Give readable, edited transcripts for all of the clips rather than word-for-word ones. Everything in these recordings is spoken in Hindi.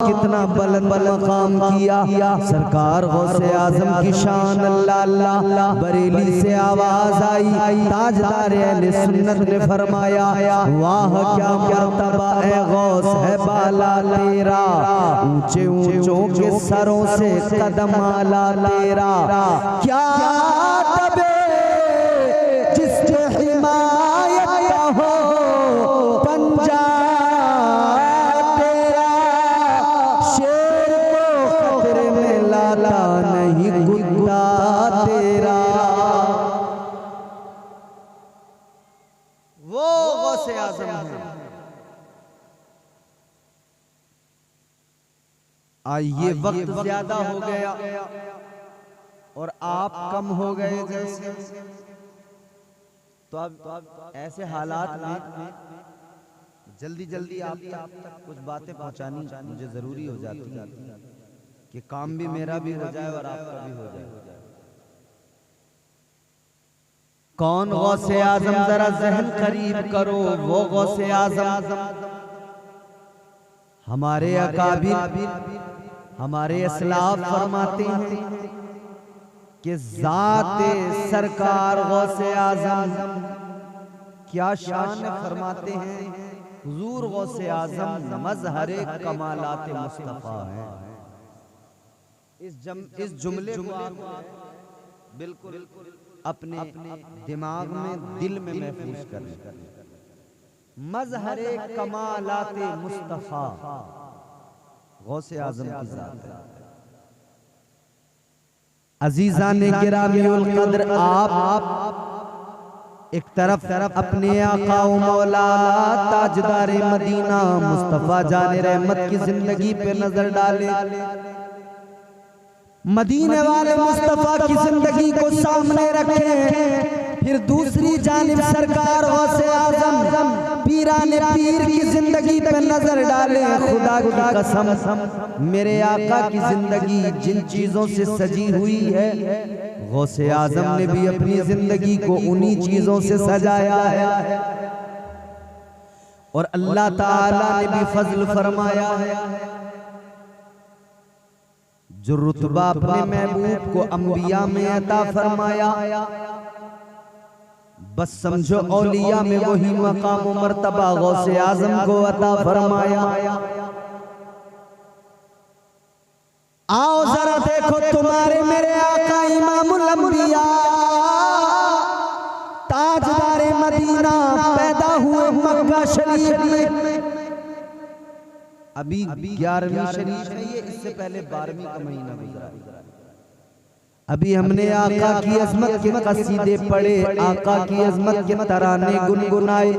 कितना बुलंद मकाम किया। सरकार गौसे आजम की शान अल्लाह अल्लाह। बरेली से आवाज आई, ताजदार अहले सुन्नत ने फरमाया, वाह क्या मर्तबा ए गौस है बाला तेरा, ऊंचे ऊंचों के सरों से कदम आला तेरा। क्या तबे जिसके हिमायत का हो पंजा तेरा, शेर को खतरे में लाला नहीं कुत्ता तेरा। वो गौसे आज़म है। आइए वक्त ज्यादा हो गया और आप कम हो गए जैसे, तो अब ऐसे हालात में जल्दी जल्दी आप तक कुछ बातें पहुंचानी मुझे जरूरी हो जाती है कि काम भी मेरा भी हो जाए और आपका भी हो जाए। कौन गौसे आजम, जरा जहन करीब करो। वो गौसे आजम हमारे अकाबिर हमारे असलाफ फरमाते हैं कि ज़ाते सरकार गौसे आजम क्या शान फरमाते हैं। हुजूर गौसे आजम मजहरे कमालात मुस्तफा है। इस जुमले को आप बिल्कुल अपने दिमाग में, दिल में महफूज करें। मजहरे कमालात मुस्तफा गौसे आजम की जात है। अजीज़ाने गिरामीउल कद्र, आप एक तरफ अपने आका व मौला ताजदारे मदीना मुस्तफा जाने रहमत की जिंदगी पे नजर डाले। मदीने वाले मुस्तफा की जिंदगी को सामने रखें। फिर दूसरी जानिब सरकार गौसे आजम पीराने पीर की जिंदगी पे नजर डाले। खुदा की कसम, मेरे आका की जिंदगी जिन चीजों से सजी हुई है, गौसे आजम ने भी अपनी जिंदगी को उन्हीं चीजों से सजाया है। और अल्लाह ताला ने भी फजल फरमाया है। जो रुतबा अपने महबूब को अंबिया में अता फरमाया, बस समझो औलिया में वही मकाम व मर्तबा गौसे आजम को अता फरमाया। आओ जरा देखो, तुम्हारे मेरे आका इमामुल अंबिया ताजदारे मदीना पैदा हुए मक्का शरीफ में। अभी 11वीं शरीफ है ये, इससे पहले 12वीं का महीना गुजरा। अभी हमने आका की अजमत के कसीदे पढ़े, आका की अजमत के तराने गुनगुनाए।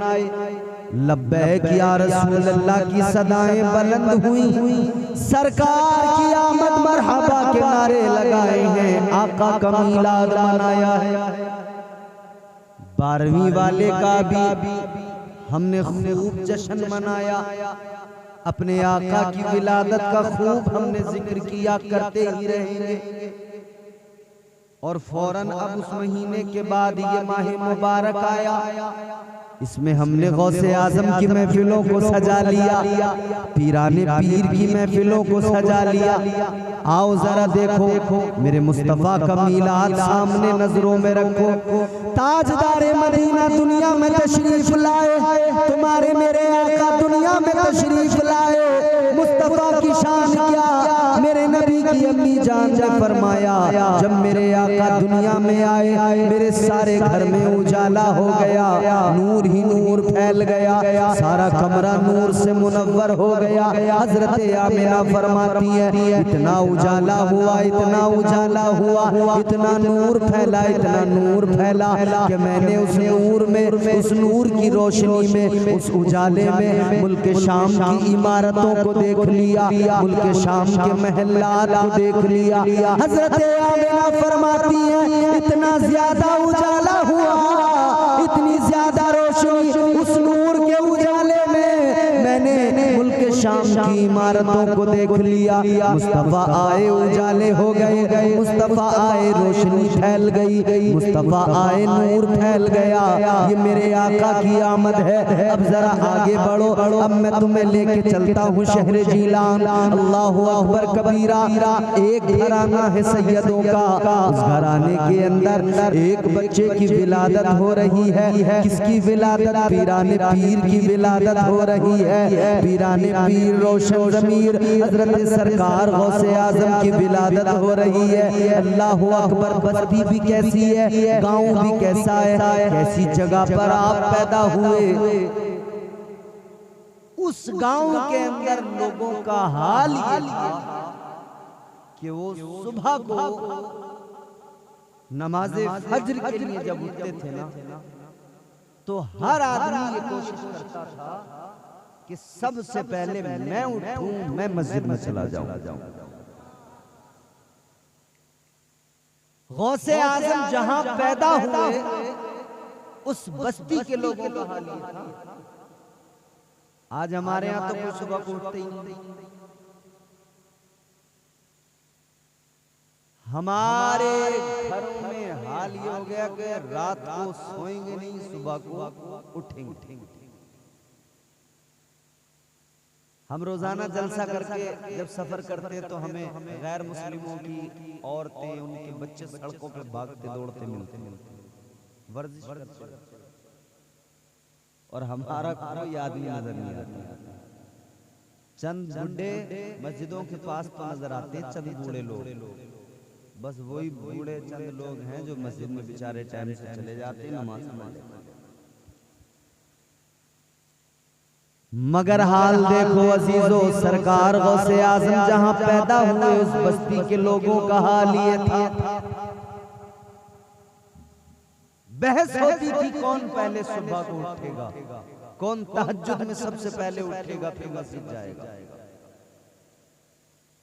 लब्बैक या रसूल अल्लाह की सदाएं बुलंद हुई। सरकार की आमद मरहबा के नारे लगाए हैं। आका का मीलाद मनाया है। 12वीं वाले का भी हमने खूब जश्न मनाया। अपने आका की विलादत का खूब हमने जिक्र किया, करते ही रहेंगे। और फौरन अब उस महीने के बाद ये माह मुबारक आया। इसमें हमने गौसे आजम की महफिलों को सजा लिया, पीराने पीर की महफिलों को सजा लिया। आओ जरा देखो, मेरे मुस्तफा का मीलाद सामने नजरों में रखो। ताजदारे मदीना दुनिया में तशरीफ लाए, तुम्हारे मेरे आका दुनिया में तशरीफ लाए। मुस्तफा की शान क्या, मेरे नबी की अम्मी जान ने फरमाया, जब मेरे आका दुनिया में आए, मेरे सारे घर में उजाला हो गया, नूर ही नूर फैल गया, सारा कमरा नूर से मुनव्वर हो गया। हजरत आमिना फरमाती है, इतना उजाला हुआ, इतना उजाला हुआ, इतना नूर फैला, इतना नूर फैला कि मैंने उस नूर में, उस नूर की रोशनी में, उस उजाले में मुल्क शाम की इमारतों को देख लिया, मुल्क शाम के महल्लात को देख लिया। हजरत आमिना फरमाती है, इतना ज्यादा उजाला हुआ, इतनी ज्यादा रोशनी उस नूर के उजाले में, मैंने मुल्क शाम की इमारतों को देख लिया। मुस्तफा आए उजाले हो गए, मुस्तफा आए रोशनी फैल गई, मुस्तफा आए नूर फैल गया। ये मेरे आका की आमद है। अब जरा आगे बढ़ो, अब मैं तुम्हें लेके चलता हूँ शहर जीलान। अल्लाहु अकबर कबीरा। एक घराना है सैयदों का, उस घराने के अंदर एक बच्चे की विलादत हो रही है। किसकी विलादत? पीराने पीर की विलादत हो रही है। पीराने पीर रोशन ज़मीर हजरत सरकार गौसे आजम की विलादत हो रही है। अल्लाहु अकबर। बस्ती भी कैसी है, गांव भी कैसा है, कैसी जगह पर आप पैदा हुए। उस गांव के अंदर लोगों का हाल ये था कि वो सुबह को नमाज़े फज्र के लिए जब उठते थे ना, तो हर आदमी ये कोशिश करता था कि सबसे पहले मैं उठूं, मैं मस्जिद में चला जाऊं। गौसे आजम जहां पैदा हुए उस बस्ती के लोगों का हाल ये था। आज हमारे यहाँ तो कोई सुबह को उठते ही नहीं। हमारे घरों में हाल ये हो गया कि रात को सोएंगे नहीं, सुबह को उठेंगे। हम रोजाना जलसा करके जब सफर करते हैं तो हमें गैर मुस्लिमों की औरतें, उनके बच्चे सड़कों पे भागते दौड़ते मिलते, वर्जिश करते, और हमारा कोई आदमी नजर नहीं आता। चंद बूढ़े मस्जिदों के पास तो नजर आते हैं, चंद बूढ़े लोग, बस वही बूढ़े चंद लोग हैं जो मस्जिद में बेचारे टाइम से चले जाते हैं, नमाज पढ़ते। मगर हाल देखो अजीजों, सरकार गौसे आजम जहां पैदा हुए उस बस्ती के लोगों का हाल ये था। बहस होती थी कौन पहले सुबह को उठेगा, कौन तहज्जुद में सबसे पहले उठेगा फिर मस्जिद जाएगा।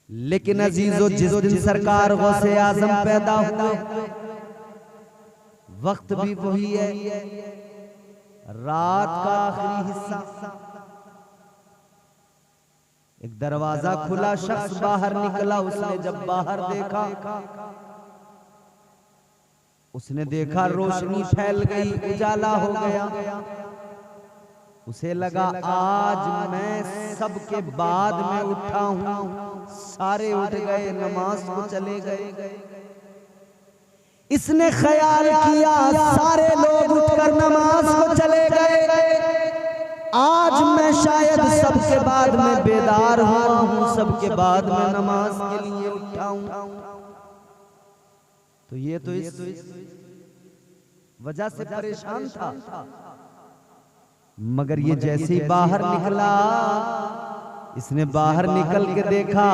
लेकिन अजीजों, जिस दिन सरकार गौसे आजम पैदा हुए वक्त भी वही है, रात का आखिरी हिस्सा। एक दरवाजा खुला, शख्स बाहर निकला। उसने जब बाहर देखा, उसने देखा रोशनी फैल गई, उजाला हो गया। उसे लगा आज मैं सबके बाद में उठा हूं। सारे उठ गए, नमाज को चले गए। इसने ख्याल किया सारे लोग उठकर नमाज को चले गए, आज मैं शायद सबके बाद में बेदार हुआ हूं, सबके बाद में नमाज के लिए उठा हूं। तो ये तो इस वजह से परेशान था। मगर ये जैसे ही बाहर निकला, इसने बाहर निकल के देखा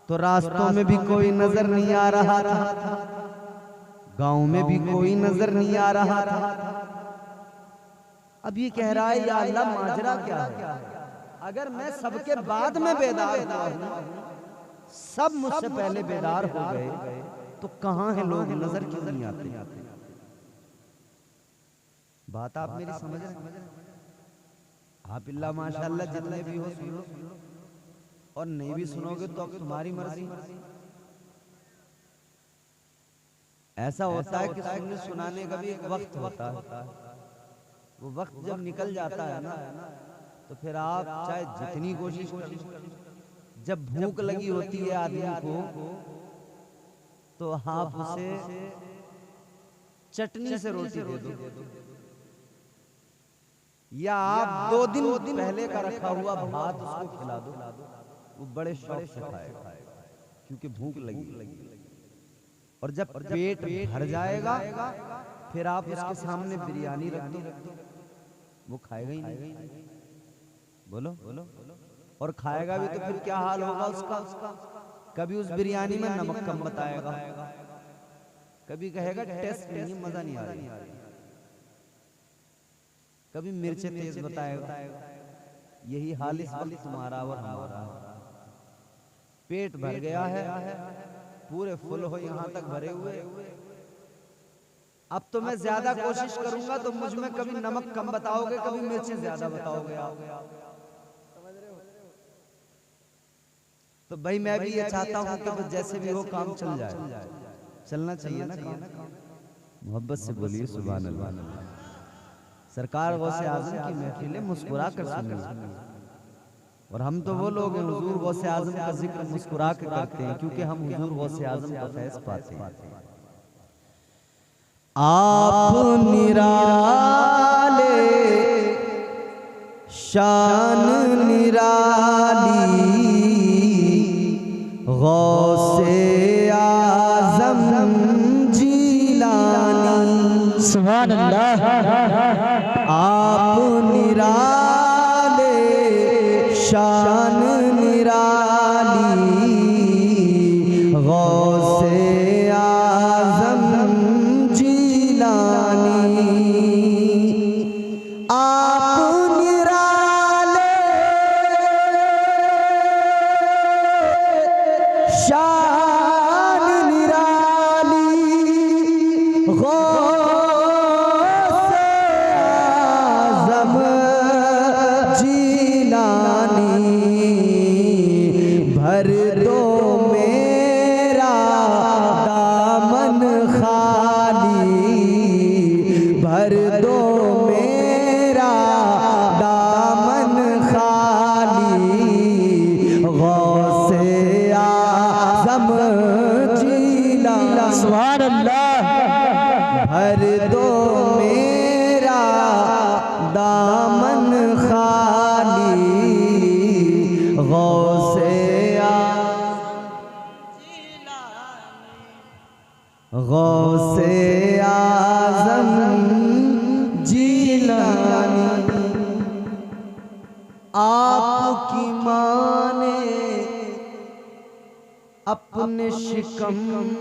तो रास्तों में भी कोई नजर नहीं आ रहा था, गांव में भी कोई नजर नहीं आ रहा था। अब ये कह रहा है या अल्लाह माजरा क्या है, अगर मैं सबके बाद में बेदार हुआ हूं, सब मुझसे पहले बेदार हो गए, तो कहां है लोग, नजर क्यों नहीं आते। बात आप मेरी समझ रहे हैं? आप इल्ला माशाअल्लाह जितने भी हो सुन लो, और नहीं भी सुनोगे तो अब तुम्हारी मर्जी। ऐसा होता है कि सुनने सुनाने का भी एक वक्त होता है, वो वक्त जब निकल जाता है ना, तो फिर आप चाहे जितनी कोशिश कर लो, जब भूख लगी होती है आदमी को, तो आप उसे चटनी से रोटी दे दो, या आप 2 दिन पहले का रखा हुआ भात उसको खिला दो, वो बड़े शौक से खाएगा, क्योंकि भूख लगी। और जब पेट भर जाएगा फिर आप उसके सामने बिरयानी रख दो, वो खाएगा ही नहीं। बोलो। और खाएगा भी तो फिर क्या हाल होगा उसका। कभी उस बिरयानी में नमक कम बताएगा, कभी कहेगा टेस्ट नहीं, मजा नहीं आ रही, कभी मिर्चें तेज बताएगा। यही हाल इस वक्त तुम्हारा और हमारा। पेट भर गया है, पूरे फुल हो यहां तक भरे हुए, अब तो मैं ज्यादा कोशिश करूंगा तो मुझ में कभी नमक कम बताओगे, कभी मिर्चें ज्यादा बताओगे आप। तो भाई मैं भी ये चाहता हूँ कि बस जैसे भी हो काम चल जाए, चलना चाहिए ना काम। मोहब्बत से बोलिए सुभान अल्लाह। सरकार गौसे आजम की महफिलें मुस्कुरा कर सुने, और हम तो वो लोग हैं हुजूर गौसे आजम का जिक्र मुस्कुरा के करते हैं, क्योंकि हम हुजूर गौसे आजम का फैज़ पाते हैं। आप निराले शान निराली गौसे आजम जीलानी। सुभान अल्लाह। आप निराले शान निराली गौसे आजम जीलानी। आप निराले शान निराली गौसे आजम जीलानी। भर दो मेरा दामन खाली, भर दो मेरा दामन खाली गौसे आजम जीलानी। सुभान अल्लाह। भर दो मेरा दामन खाली गौसे गौसे आजम जीलानी। आपकी माने अपने शिकम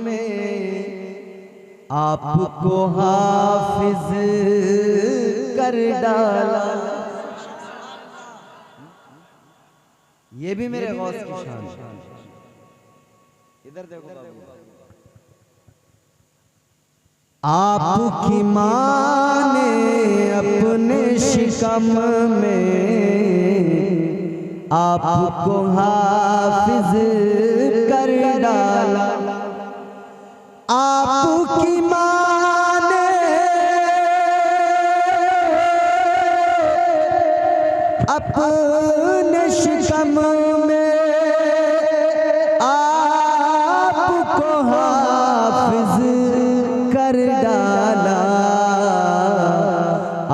में आपको हाफिज कर डाला। ये भी मेरे गौस की शान है। इधर देखो, आपकी माने अपने शिकम में आपको हाफिज कर डाला। आपकी माने अपने शिकम में आपको हाफिज कर डाला।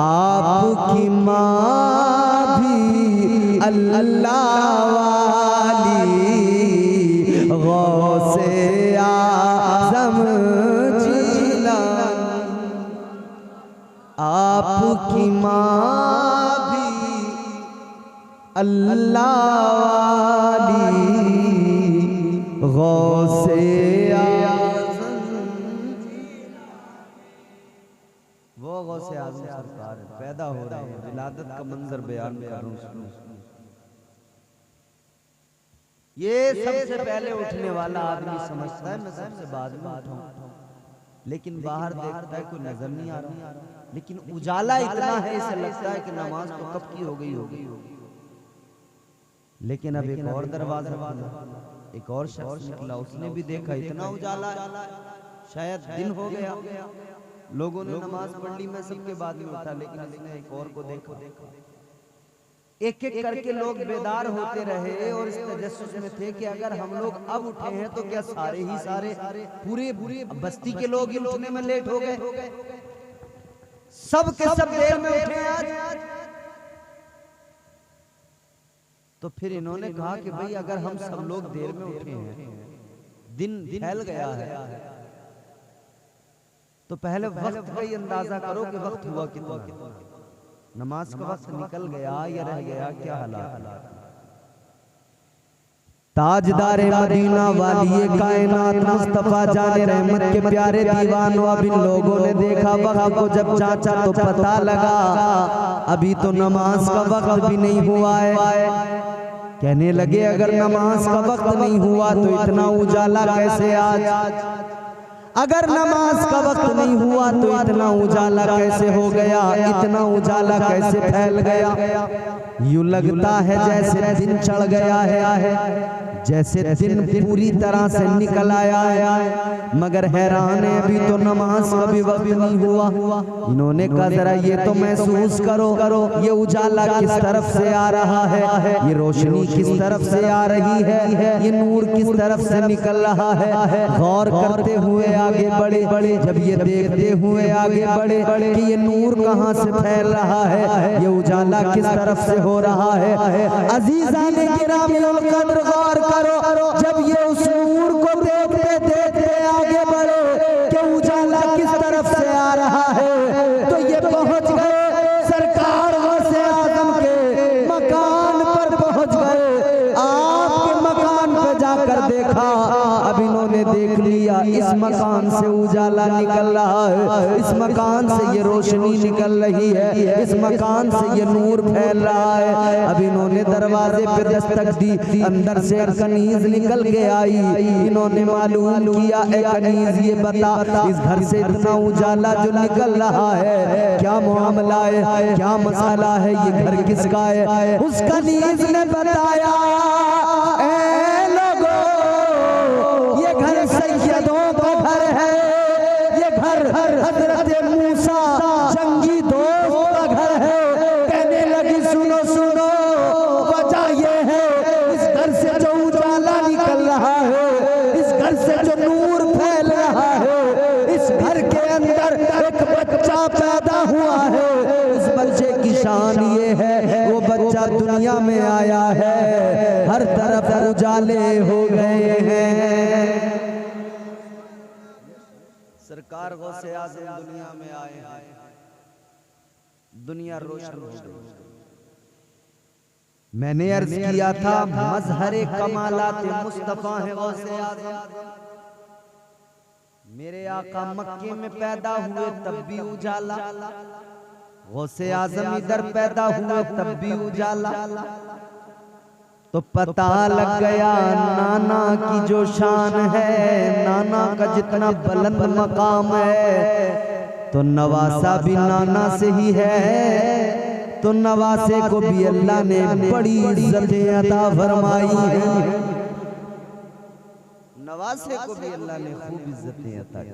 आपकी माँ भी अल्लाह वाली गौसे आजम जीलानी। आपकी माँ भी अल्लाह वाली गौसे आजम। वो गौसे आजम सरकार पैदा हो रहे हैं, विलादत का मंजर बयान करूं। ये सबसे पहले उठने वाला आदमी समझता है मैं सबसे बाद में उठाऊं, लेकिन बाहर देखता है कोई नजर नहीं आ रहा, लेकिन उजाला इतना है इसे लगता है कि नमाज तो कब की हो गई होगी। लेकिन अब एक और दरवाजा खुला, एक और शख्स निकला, उसने भी देखा इतना उजाला है, शायद दिन हो गया, लोगों ने नमाज पढ़ ली, मैं सबके बाद में उठा, लेकिन इसने एक और को देखा। एक एक करके लोग बेदार होते रहे और इस तजस्सुस में थे कि अगर हम लोग अब उठे हैं तो क्या सारे ही सारे पूरे बस्ती के लोग ही उठने में लेट हो गए, सब के सब देर में उठे आज। तो फिर इन्होंने कहा कि भाई अगर हम सब लोग देर में उठे हैं, दिन फैल गया है, तो पहले वक्त का ही अंदाजा करो कि वक्त हुआ कितना, नमाज का वक्त निकल गया या रह गया, क्या हालात। ताजदार मदीना वाली कायनात मुस्तफा जाने रहमत के प्यारे दीवानों, अब इन लोगों ने देखा वक्त को, जब चाचा तो पता लगा अभी तो नमाज का वक्त भी नहीं हुआ है। कहने लगे अगर नमाज का वक्त नहीं हुआ तो इतना उजाला कैसे आज। अगर नमाज का वक्त नहीं हुआ तो इतना उजाला कैसे हो गया, इतना उजाला कैसे फैल गया। यूं लगता है जैसे दिन चढ़ गया है, जैसे दिन पूरी तरह से निकल आया है, मगर हैरान है अभी तो नमाज का भी वक्त नहीं हुआ। इन्होंने कहा जरा ये तो महसूस करो, ये उजाला किस तरफ से आ रहा है, ये रोशनी किस तरफ से आ रही है, ये नूर किस तरफ से निकल रहा है। गौर करते हुए आगे बढ़े, जब ये देखते हुए आगे बढ़े कि ये नूर कहाँ से फैल रहा है, ये उजाला किस तरफ से हो रहा है। अजीज़ाने किरामिल क़द्र गौर करो, जब ये उस नूर को देखते देखते आगे बढ़े कि उजाला किस तरफ से आ रहा है, तो ये पहुंच गए सरकार गौसे आज़म के मकान पर पहुंच गए। आपके मकान पर जाकर देखा, अब इन्होंने देख लिया इस मकान से उजाला निकल रहा है, इस मकान से ये रोशनी निकल रही है, इस मकान से ये नूर फैल रहा है। अब इन्होंने दरवाजे पे दस्तक दी, अंदर से कनीज निकल के आई। इन्होंने मालूम किया, ए कनीज ये बता, इस घर से इतना उजाला जो निकल रहा है क्या मामला है, क्या मसाला है, ये घर किसका है। उस कनीज ने बताया, ए लोगों, ये घर सैयदों का घर है, ये घर हजरत मूसा जंगी दोस्त का घर है। कहने लगी सुनो सुनो, वजह ये है इस घर से जो उजाला निकल रहा है, इस घर से जो नूर फैल रहा है, इस घर के अंदर एक बच्चा पैदा हुआ है। उस बच्चे की शान ये है, वो बच्चा दुनिया में आया है, हर तरफ उजाले हो गए हैं। सरकार गौसे आज़म दुनिया में आए हैं, दुनिया रोशन हो गई। मैंने अर्ज किया था मजहरे कमालात मुस्तफा है गौसे आज़म। मेरे आका मक्के में पैदा हुए तब भी उजाला, गौसे आज़म इधर पैदा हुए तब भी उजाला। तो पता लग गया नाना की जो शान है, नाना का जितना बुलंद मकाम है, तो नवासा भी नाना से ही है। तो नवासे को भी अल्लाह ने बड़ी इज्जतें अता फरमाई है, नवासे को भी अल्लाह ने खूब इज्जतें अता की।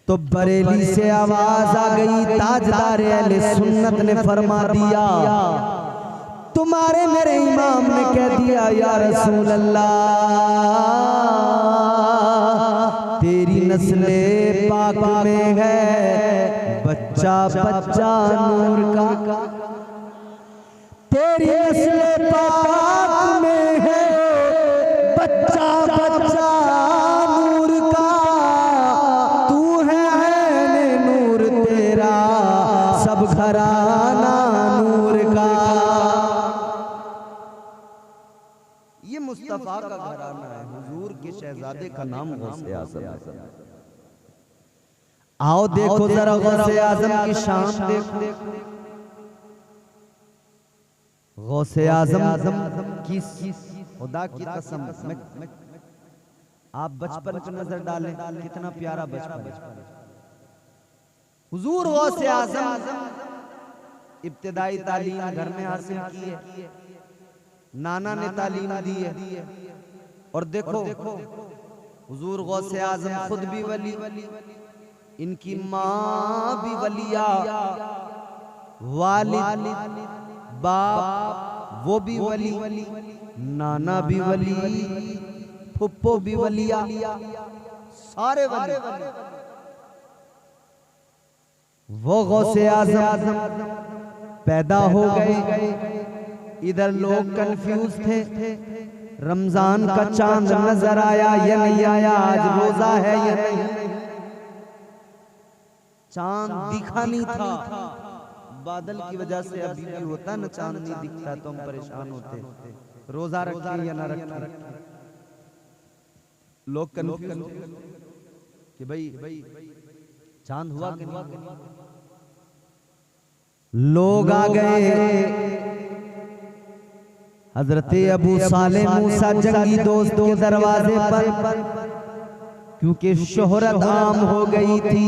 तो बरेली से आवाज आ गई, ताजदार अहले सुन्नत ने फरमा दिया, तुम्हारे मेरे इमाम ने कह दिया, या रसूल अल्लाह, तेरी नस्ले पाक में है बच्चा बच्चा नूर का, तेरी नस्ले पाक में है बच्चा बच्चा नूर का, तू है नूर तेरा सब घराना नूर का। ये मुस्तफा का घराना है, हुजूर के शहजादे का नाम गौसे आज़म है। आओ देखो जरा गौसे आज़म की शान देखो। गौसे आज़म की खुदा की कसम, आप बचपन पे नजर डालें, कितना प्यारा बचपन है। हुजूर गौसे आज़म इब्तिदाई तालीम घर में हासिल की है, नाना ने तालीम दी है। और देखो हुजूर गौसे आज़म खुद भी वली, इनकी माँ भी वलिया, वालिद बाप वो भी वली, नाना भी वली, फुप्पो भी वलिया, सारे वली। वो गौसे आज़म पैदा हो गए। इधर लोग कंफ्यूज थे, रमजान का चांद नजर आया या नहीं आया, आज रोजा है या नहीं। चांद दिखा नहीं था, बादल की वजह से अभी भी होता ना, चांद नहीं दिखता तो हम परेशान होते, रोजा रखें या ना रखें। लोग कंफ्यूज कि भाई चांद हुआ कि नहीं। लोग आ गए हजरत अबू साले मूसा जंगी दोस्त के दरवाजे पर, क्योंकि शोहरत आम हो गई थी।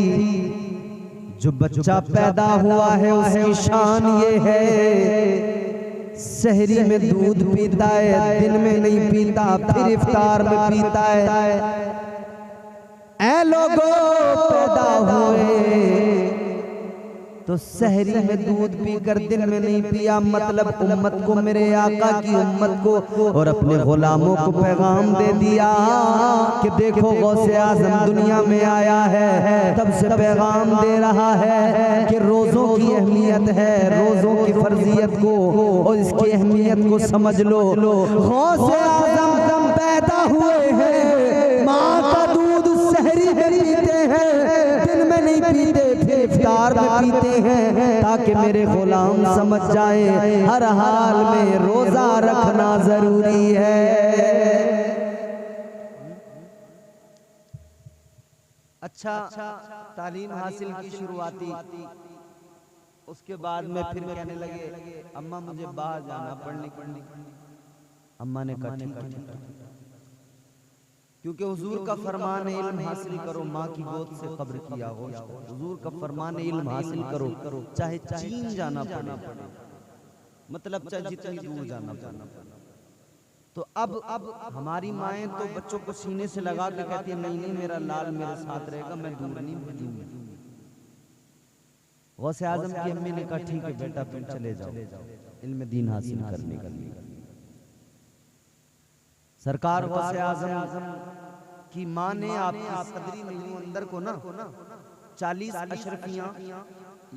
जो बच्चा पैदा हुआ है उसकी शान ये है, सहरी में दूध पीता है, दिन में नहीं पीता, फिर इफ्तार में पीता है। ऐ लोगों पैदा हुए तो सहरी में दूध पीकर दिन में नहीं पिया, मतलब उम्मत को, मेरे आका की उम्मत को और अपने गुलामों को पैगाम दे दिया कि देखो गौसे आजम दुनिया में आया है, तब से पैगाम दे रहा है कि रोजों की अहमियत है, रोजों की फर्जियत को और इसकी अहमियत को समझ लो। गौसे आजम पैदा हुए हैं, माँ का दूध सहरी में पीते हैं, दिन में नहीं पीते, फिर इफ्तार में पीते हैं, ताकि मेरे गुलाम समझ जाए हर हाल में रोजा रखना जरूरी है। अच्छा, तालीम हासिल की शुरुआती, उसके बाद में फिर कहने लगे अम्मा मुझे बाहर जाना पढ़ने। अम्मा ने कहा ठीक है, क्योंकि हुजूर का फरमान है इल्म हासिल करो, माँ की गोद से कब्र की आगोश करो। हुजूर का फरमान है इल्म हासिल करो, चाहे चीन जाना पड़े, मतलब चाहे जितनी दूर जाना पड़े। तो अब हमारी माएँ तो बच्चों को सीने से लगा के कहती है नहीं मेरा लाल मेरे साथ रहेगा, मैं दूर नहीं भेजूंगी। गौसे आजम की अम्मी ने कहा ठीक है बेटा तुम चले जाओ इल्म दीन हासिल करने के लिए। सरकार गौसे आजम की माँ ने आपकी सदरी नहीं अंदर को ना 40 अशरफियां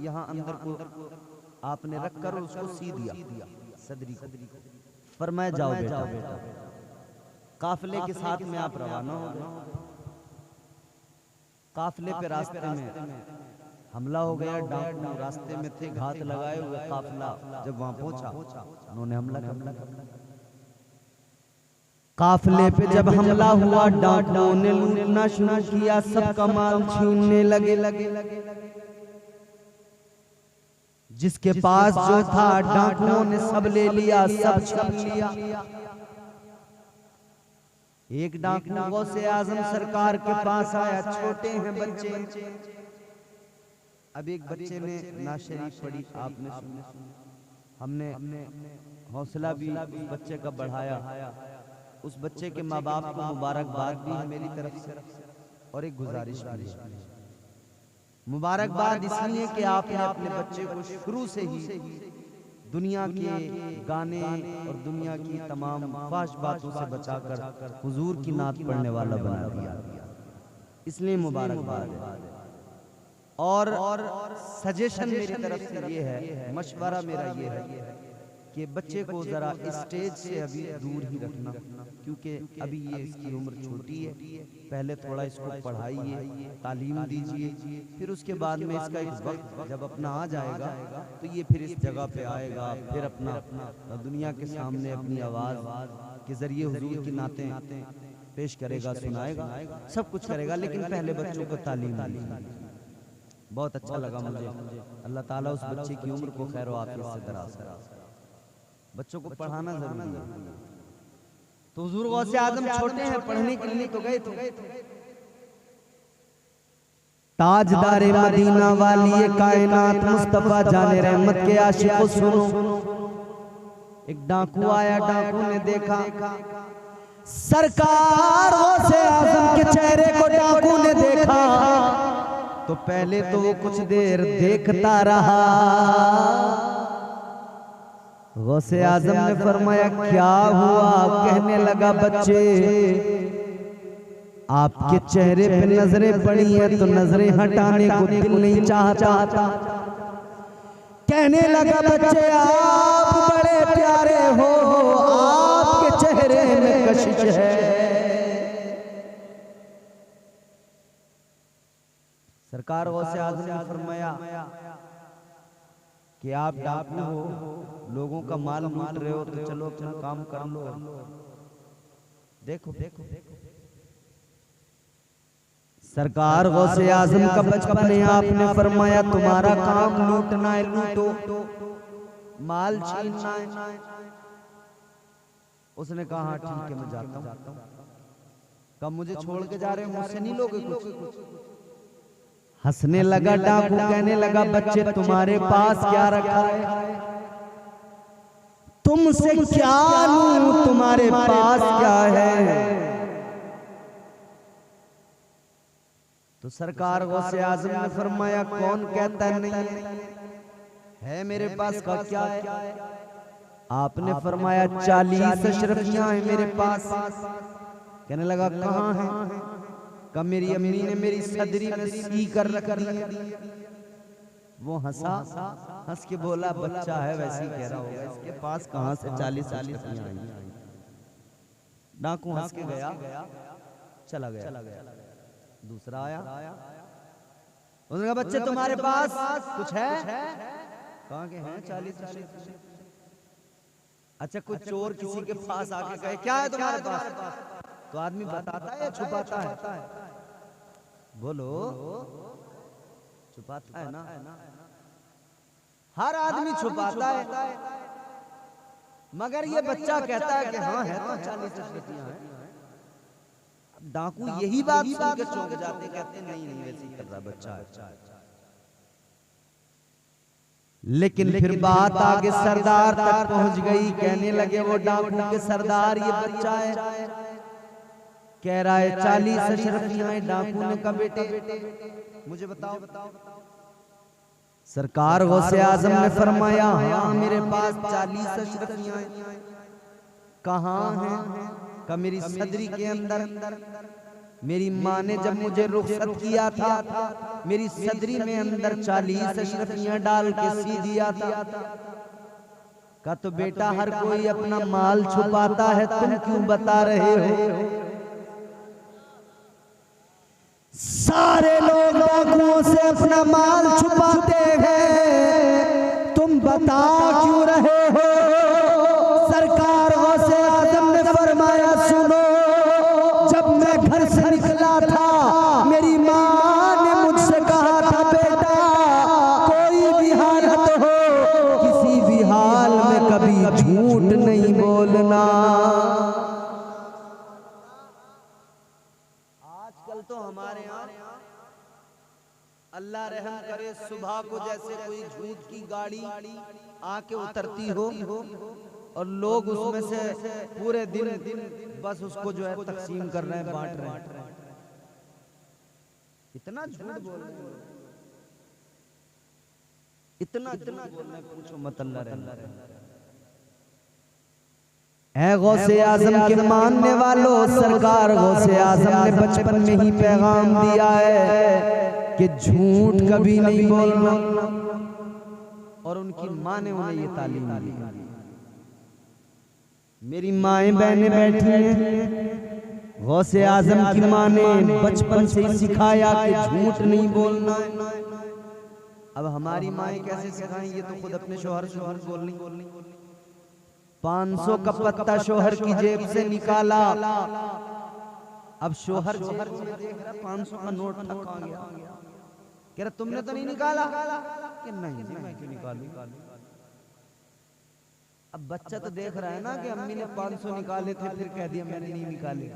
यहाँ अंदर को आपने रखकर उसको सी दिया सदरी को। फरमाया जाओ बेटा, काफिले के साथ में आप रवाना हो गए। काफिले पे रास्ते में हमला हो गया, डाकू रास्ते में थे, घात लगाए हुए। काफिला जब वहां पहुंचा उन्होंने हमला किया। काफिले पे जब हमला हुआ डाकुओं ने लूटना शुरू किया, सबका माल छीनने लगे। जिसके पास जो था डाकुओं ने सब ले लिया, सब छीन लिया। एक डाकू गौसे आजम सरकार के पास आया, छोटे हैं बच्चे। अब एक बच्चे ने नाशरीफ पढ़ी, आपने सुनी, हमने हौसला भी उस बच्चे का बढ़ाया। उस बच्चे के माँ बाप को मुबारकबाद भी है मेरी तरफ से, और एक गुजारिश भी है। मुबारकबाद इसलिए कि आपने अपने बच्चे को शुरू से ही दुनिया के गाने और दुनिया की तमाम फाश बातों से बचाकर हुजूर की नात पढ़ने वाला बना दिया, इसलिए मुबारकबाद है। और सजेशन मेरी तरफ से ये है, मशवरा मेरा ये है कि बच्चे को जरा स्टेज से अभी दूर ही रखना, क्योंकि अभी ये इसकी उम्र छोटी है। पहले थोड़ा इसको पढ़ाइए, तालीम दीजिए, फिर उसके बाद में इसका एक वक्त जब अपना आ जाएगा तो ये फिर इस जगह पे आएगा, फिर अपना दुनिया के सामने अपनी आवाज़ के जरिए हुजूर की नातें पेश करेगा, सुनाएगा, सब कुछ करेगा। लेकिन पहले बच्चों को तालीम दीजिए। बहुत अच्छा लगा मुझे, अल्लाह ताला उस बच्चे की उम्र को खैर आफियत से दराज करे। बच्चों को पढ़ाना जरूरी है। तो हुजूर गौसे आजम छोटे हैं, पढ़ने के लिए तो गए थे। ताजदारे मदीना वाली कायनात मुस्तफा जाने रहमत के आशिकों सुनो, एक डाकू आया, डाकू ने देखा सरकार गौसे आजम के चेहरे को, डाकू ने देखा तो पहले तो वो कुछ देर देखता रहा। गौसे आजम ने फरमाया क्या हुआ? कहने लगा बच्चे आपके चेहरे पे नजरें पड़ी हैं तो नजरें हटाने को दिल नहीं चाहता। कहने लगा बच्चे आप बड़े प्यारे हो, आपके चेहरे में कशिश है। सरकार गौसे आजम ने फरमाया कि आप डाकू हो, लोगों का माल लूट रहे हो, तो चलो अपना काम कर लो। देखो सरकार गौसे आजम का बचपन है, आपने फरमाया तुम्हारा काम लूटना है, लूटो, माल छीनना है। उसने कहा हाँ ठीक है मैं जाता हूँ। कब मुझे छोड़ के जा रहे हो, मुझसे नहीं लोगे कुछ। हंसने लगा डाकू, कहने लगा बच्चे तुम्हारे पास क्या रखा है, तुमसे क्या लूं, तुम्हारे पास क्या है। तो सरकार गौसे आजम ने फरमाया कौन कहता है नहीं है मेरे पास का क्या है। आपने फरमाया 40 अशरफियां हैं मेरे पास। कहने लगा कहां है, कब मेरी अम्मी ने मेरी सदरी में सी कर रख दी। वो हंसा, हंस के बोला बच्चा है वैसे ही कह रहा होगा, इसके पास कहां से 40 अशरफियां आई। डाकू हंस के गया, चला गया। दूसरा आया, उसने कहा बच्चे तुम्हारे पास कुछ है, कहां के हैं 40। अच्छा कोई चोर किसी के पास आके कहे क्या है तुम्हारे पास, तो आदमी बताता है या छुपाता है, बोलो छुपाता है ना, हर आदमी छुपाता है। मगर ये बच्चा कहता है कि हाँ है तो 40 अशरफियां हैं। डाकू यही बात सुन के चौंक जाते, कहते नहीं वैसे ही कर रहा बच्चा है। लेकिन फिर बात आगे सरदार तक पहुंच गई। कहने लगे वो डाकू के सरदार ये बच्चा है, कह रहा है 40 अशरफियां हैं। डाकू ने कहा बेटे मुझे बताओ। सरकार गौसे आजम ने फरमाया हाँ मेरे पास 40 अशरफियां हैं। कहां हैं, का मेरी सदरी के अंदर। मेरी माँ ने जब मुझे रुखसत किया था मेरी सदरी में अंदर 40 अशरफियां डाल के सी दिया था। का तो बेटा हर कोई अपना माल छुपाता है, तुम क्यों बता रहे हो। सारे लोग डाकुओं से अपना माल छुपाते हैं, तुम बता क्यों रहे हो। सरकार गौसे आजम ने फरमाया सुनो, जब मैं घर से निकला था मेरी माँ ने मुझसे कहा था बेटा कोई भी हालत हो किसी भी हाल में कभी झूठ नहीं बोलना। आजकल तो हमारे यहाँ अल्लाह रहम करे सुबह को जैसे कोई झूठ की गाड़ी आके उतरती हो और लोग उसमें से पूरे दिन बस उसको जो है तकसीम कर रहे हैं, बांट रहे हैं। इतना झूठ बोल रहे हैं, इतना बोल रहे हैं, पूछो मत। अल्लाह रहम है। गौसे आजम के मानने वालों, सरकार गौसे आजम ने बचपन में ही पैगाम दिया है कि झूठ कभी नहीं बोलना, और उनकी माँ ने उन्हें ये तालीम दी। मेरी माएं बहनें बैठी हैं, गौसे आजम की माँ ने बचपन से ही सिखाया कि झूठ नहीं बोलना। अब हमारी माएं कैसे सिखाएं, ये तो खुद अपने शोहर से झूठ बोलनी। 500 का पत्ता शोहर की जेब से निकाला, अब शोहर देख रहा 500 का नोट कहाँ गया, कह रहा तुमने तो नहीं निकाला, कि नहीं मैं क्यों निकालूं। अब बच्चा तो देख रहा है ना कि अम्मी ने 500 निकाले थे, फिर कह दिया मैंने नहीं निकाले।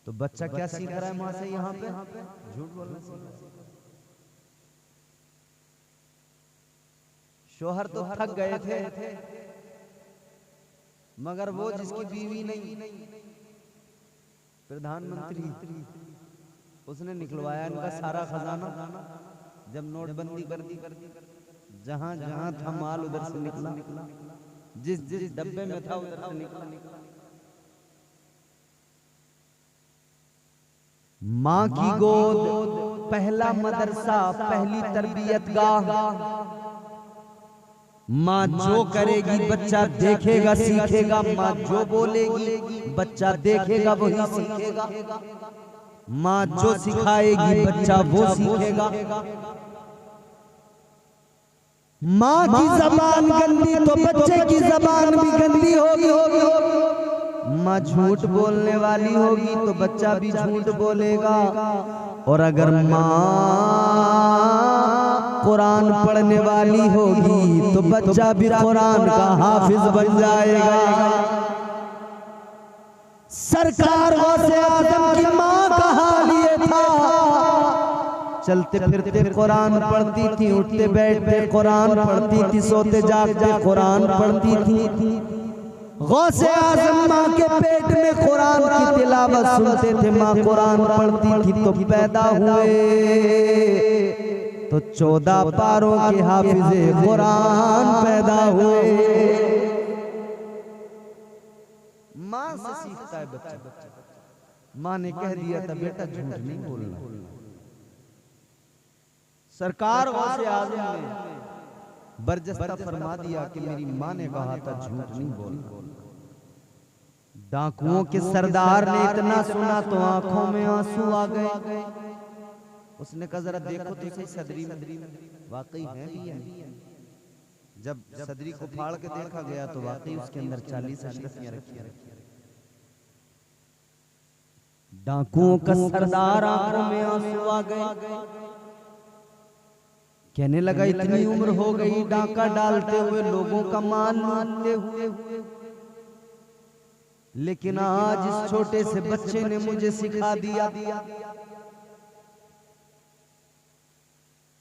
तो बच्चा क्या सीख रहा है माँ से, यहाँ पे झूठ बोलना सीख रहा है। शोहर तो थक गए थे, मगर वो जिसकी बीवी नहीं, प्रधानमंत्री, उसने निकलवाया इनका सारा खजाना। जब नोटबंदी कर दी, जहां जहां था माल उधर से निकला, जिस जिस डब्बे में था उधर से निकला। माँ की गोद पहला मदरसा, पहली तरबियत गाह। माँ जो करेगी बच्चा देखेगा सीखेगा, माँ जो बोलेगी बच्चा देखेगा वही सीखेगा, माँ जो सिखाएगी बच्चा वो सीखेगा। माँ की जबान गंदी तो बच्चे की जबान भी गंदी होगी। माँ झूठ बोलने वाली होगी तो बच्चा भी झूठ बोलेगा। और अगर माँ कुरान पढ़ने वाली होगी तो बच्चा भी कुरान का हाफिज बन जाएगा। सरकार गौसे आजम की माँ का हाल ये था। चलते फिरते कुरान पढ़ती थी, उठते बैठते कुरान पढ़ती थी, सोते जागते कुरान पढ़ती थी। गौसे आजम माँ के पेट में कुरान की तिलावत सुनते थे, माँ कुरान पढ़ती थी तो पैदा हुए तो 14 पारों के हाफिज़े कुरान पैदा हुए। माँ से सीखता है बच्चा। माँ ने कह दिया था बेटा झूठ नहीं बोलना। सरकार गौसे आजम ने बरजस्ता फरमा दिया कि मेरी माँ ने कहा था झूठ नहीं बोलना। डाकुओं के सरदार ने इतना सुना तो आंखों में आंसू आ गए। उसने कहा जरा देखो तो सही सदरी में वाकई है भी है। जब सदरी को फाड़ के देखा गया तो वाकई उसके अंदर 40 अशरफियां रखी। डाकुओं का सरदार आंखों में आंसू आ गए। कहने लगा इतनी उम्र हो गई डाका डालते हुए, लोगों का माल लूटते हुए, लेकिन आज इस छोटे से बच्चे ने मुझे सिखा दिया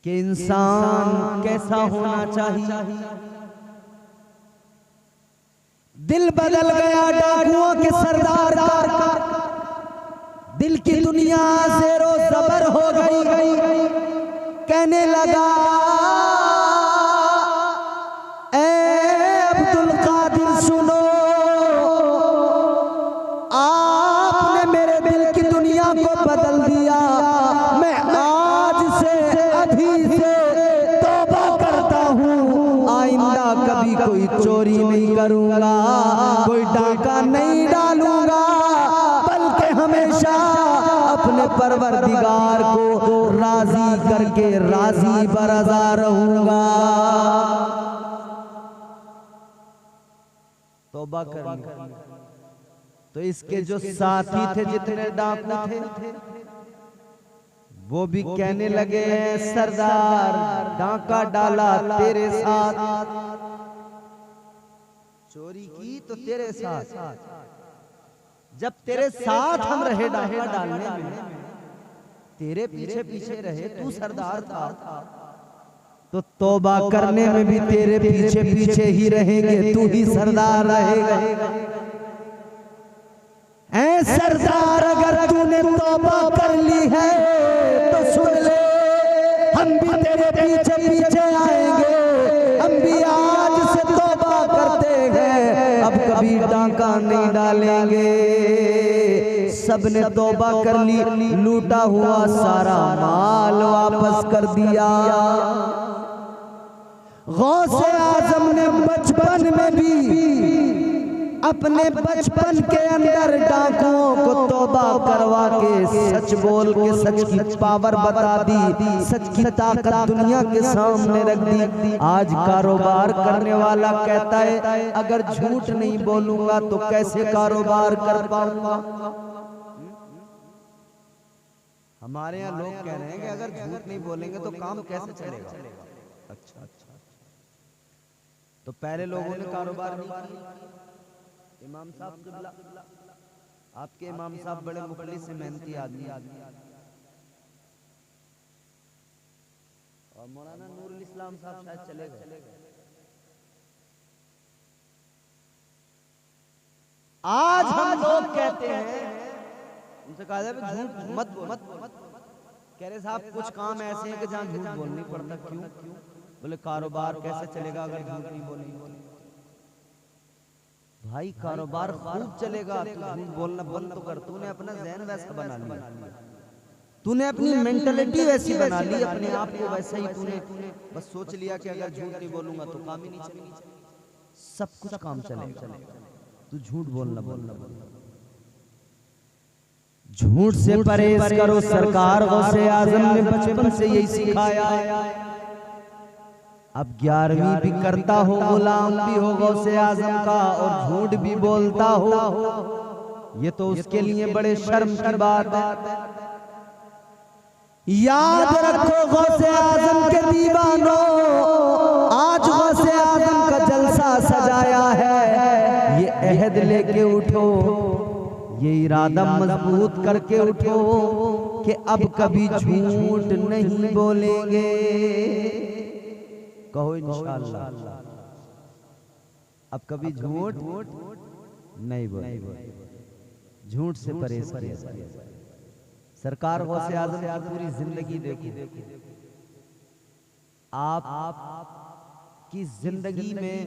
कि इंसान कैसा होना चाहिए। दिल बदल गया डाकुओं के सरदार का, दिल की दुनिया ज़ेरो ज़बर हो गई। कहने लगा ए अब्दुल कादिर सुनो, आपने मेरे दिल की दुनिया को बदल दिया। मैं आज से अभी से तौबा करता हूँ, आइंदा कभी कोई चोरी नहीं करूँगा, कोई डाका नहीं डालूंगा, बल्कि हमेशा अपने परवरदिगार को राजी करके राजी बरज़ा रहूंगा। तौबा करनी। तो इसके जो साथी थे जितने डाकू थे वो भी कहने लगे सरदार डाका डाला तेरे साथ, चोरी की तो तेरे साथ, जब तेरे साथ हम रहे डाका डालने में, तेरे पीछे पीछे रहे, तू सरदार था, तो तौबा करने में भी तेरे पीछे पीछे ही रहेंगे, तू ही सरदार रहेगा। ऐ सरदार अगर तूने तौबा कर ली है तो सुन ले, हम भी तेरे पीछे पीछे आएंगे, हम भी आज से तौबा करते हैं, अब कभी डाका नहीं डालेंगे। सबने तौबा कर ली, लूटा हुआ सारा माल वापस कर दिया। गौसे आजम ने बचपन में भी अपने बचपन के अंदर डाकुओं को तौबा करवा के सच बोल के सच की पावर बता दी, सच की ताकत दुनिया के सामने रख दी। आज कारोबार करने वाला कहता है अगर झूठ नहीं बोलूंगा तो कैसे कारोबार कर पाऊंगा। हमारे यहाँ लोग कह रहे हैं कि अगर झूठ नहीं बोलेंगे तो काम कैसे चलेगा। अच्छा, तो पहले लोगों ने कारोबार नहीं किया। इमाम साहब किबला, आपके इमाम साहब बड़े मुखलिस से मेहनती आदमी, और मौलाना नूरुल इस्लाम साहब शायद चले गए। आज हम लोग कहते हैं, उनसे कहा जाए झूठ मत बोल, कह रहे साहब कुछ काम ऐसे हैं कि जहाँ झूठ बोलनी पड़ता। क्यों? बोले कारोबार कैसे चलेगा अगर झूठ नहीं बोलेंगे। भाई कारोबार खूब चलेगा, तू झूठ बोलना बंद तो कर। तूने अपना ज़हन वैसा बना लिया, तूने अपनी मेंटलिटी वैसी बना ली, अपने आप को वैसे ही तूने बस सोच लिया कि अगर झूठ नहीं बोलूंगा तो काम ही नहीं चलेगा, सब कुछ काम चलेगा। तू झूठ बोलना। झूठ से परहेज करो। सरकार गौसे आजम ने बचपन से यही सिखाया। अब 11वीं भी करता हो, गुलाम भी हो गौसे आजम का, और झूठ भी बोलता हो, ये तो उसके लिए बड़े शर्म की बात है। याद रखो गौसे आजम के दीवानों, आज गौसे आजम का जलसा सजाया है, ये अहद लेके उठो, ये इरादा मजबूत करके उठो कि अब कभी झूठ नहीं बोलेंगे। कहो इंशाअल्लाह अब कभी झूठ नहीं बोलेंगे। झूठ से परहेज किया। सरकार गौसे आजम की पूरी जिंदगी देखो, आप की जिंदगी में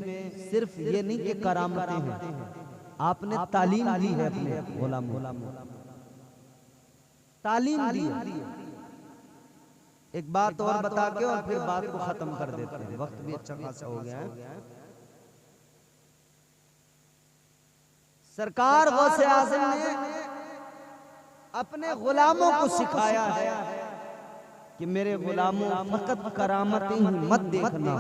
सिर्फ ये नहीं कि करामतें हैं, आपने तालीम दी है अपने गुलामों को, तालीम दी है। एक बात और बता के और फिर बात को खत्म कर देते हैं, वक्त भी अच्छा खासा हो गया है। सरकार गौसे आज़म ने अपने गुलामों को सिखाया है कि मेरे गुलामों फकत करामतें ही मत देखना,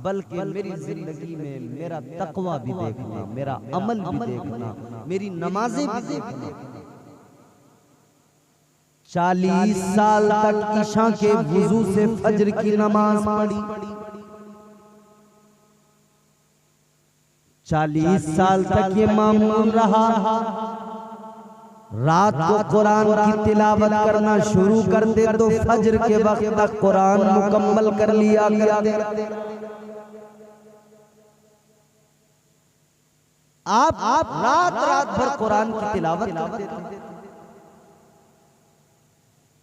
बल्कि मेरी जिंदगी में मेरा तकवा भी देखना, मेरा अमल भी देखना, मेरी नमाजें भी देखना। 40 साल तक ईशा के वुजू से फजर की नमाज पढ़ी, 40 साल तक ये मामूल रहा। रात को कुरान की तिलावत करना शुरू करते तो फजर के वक्त तक कुरान मुकम्मल कर लिया करते। आप रात भर कुरान की तिलावत करते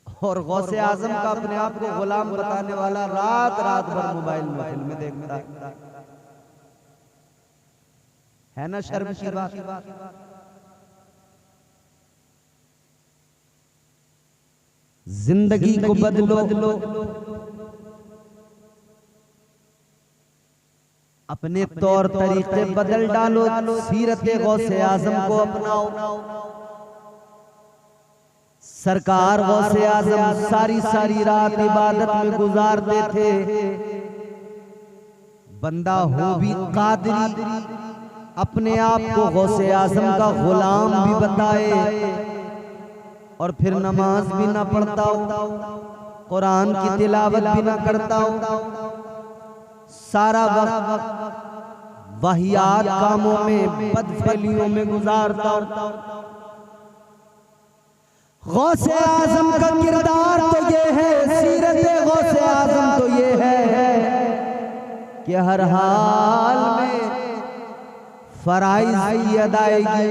और गौसे आजम का अपने आप को गुलाम बताने वाला रात भर मोबाइल में फिल्में देखता है ना शर्म की बात। जिंदगी को बदलो, अपने तौर तरीके बदल डालो, सीरत गौसे आजम को अपनाओ। सरकार गौसे आजम सारी रात इबादत में गुजारते थे। बंदा हो भी कादरी, अपने आप को गौसे आजम का गुलाम भी बताए और फिर नमाज भी ना पढ़ता हो, कुरान की तिलावत भी ना करता हो, सारा वक्त वाहियात कामों में, बदफैलियों में गुजारता हो। गौसे आजम का किरदार तो ये है, सीरत गौसे आजम तो ये है कि हर हाल में फराइज की अदायगी,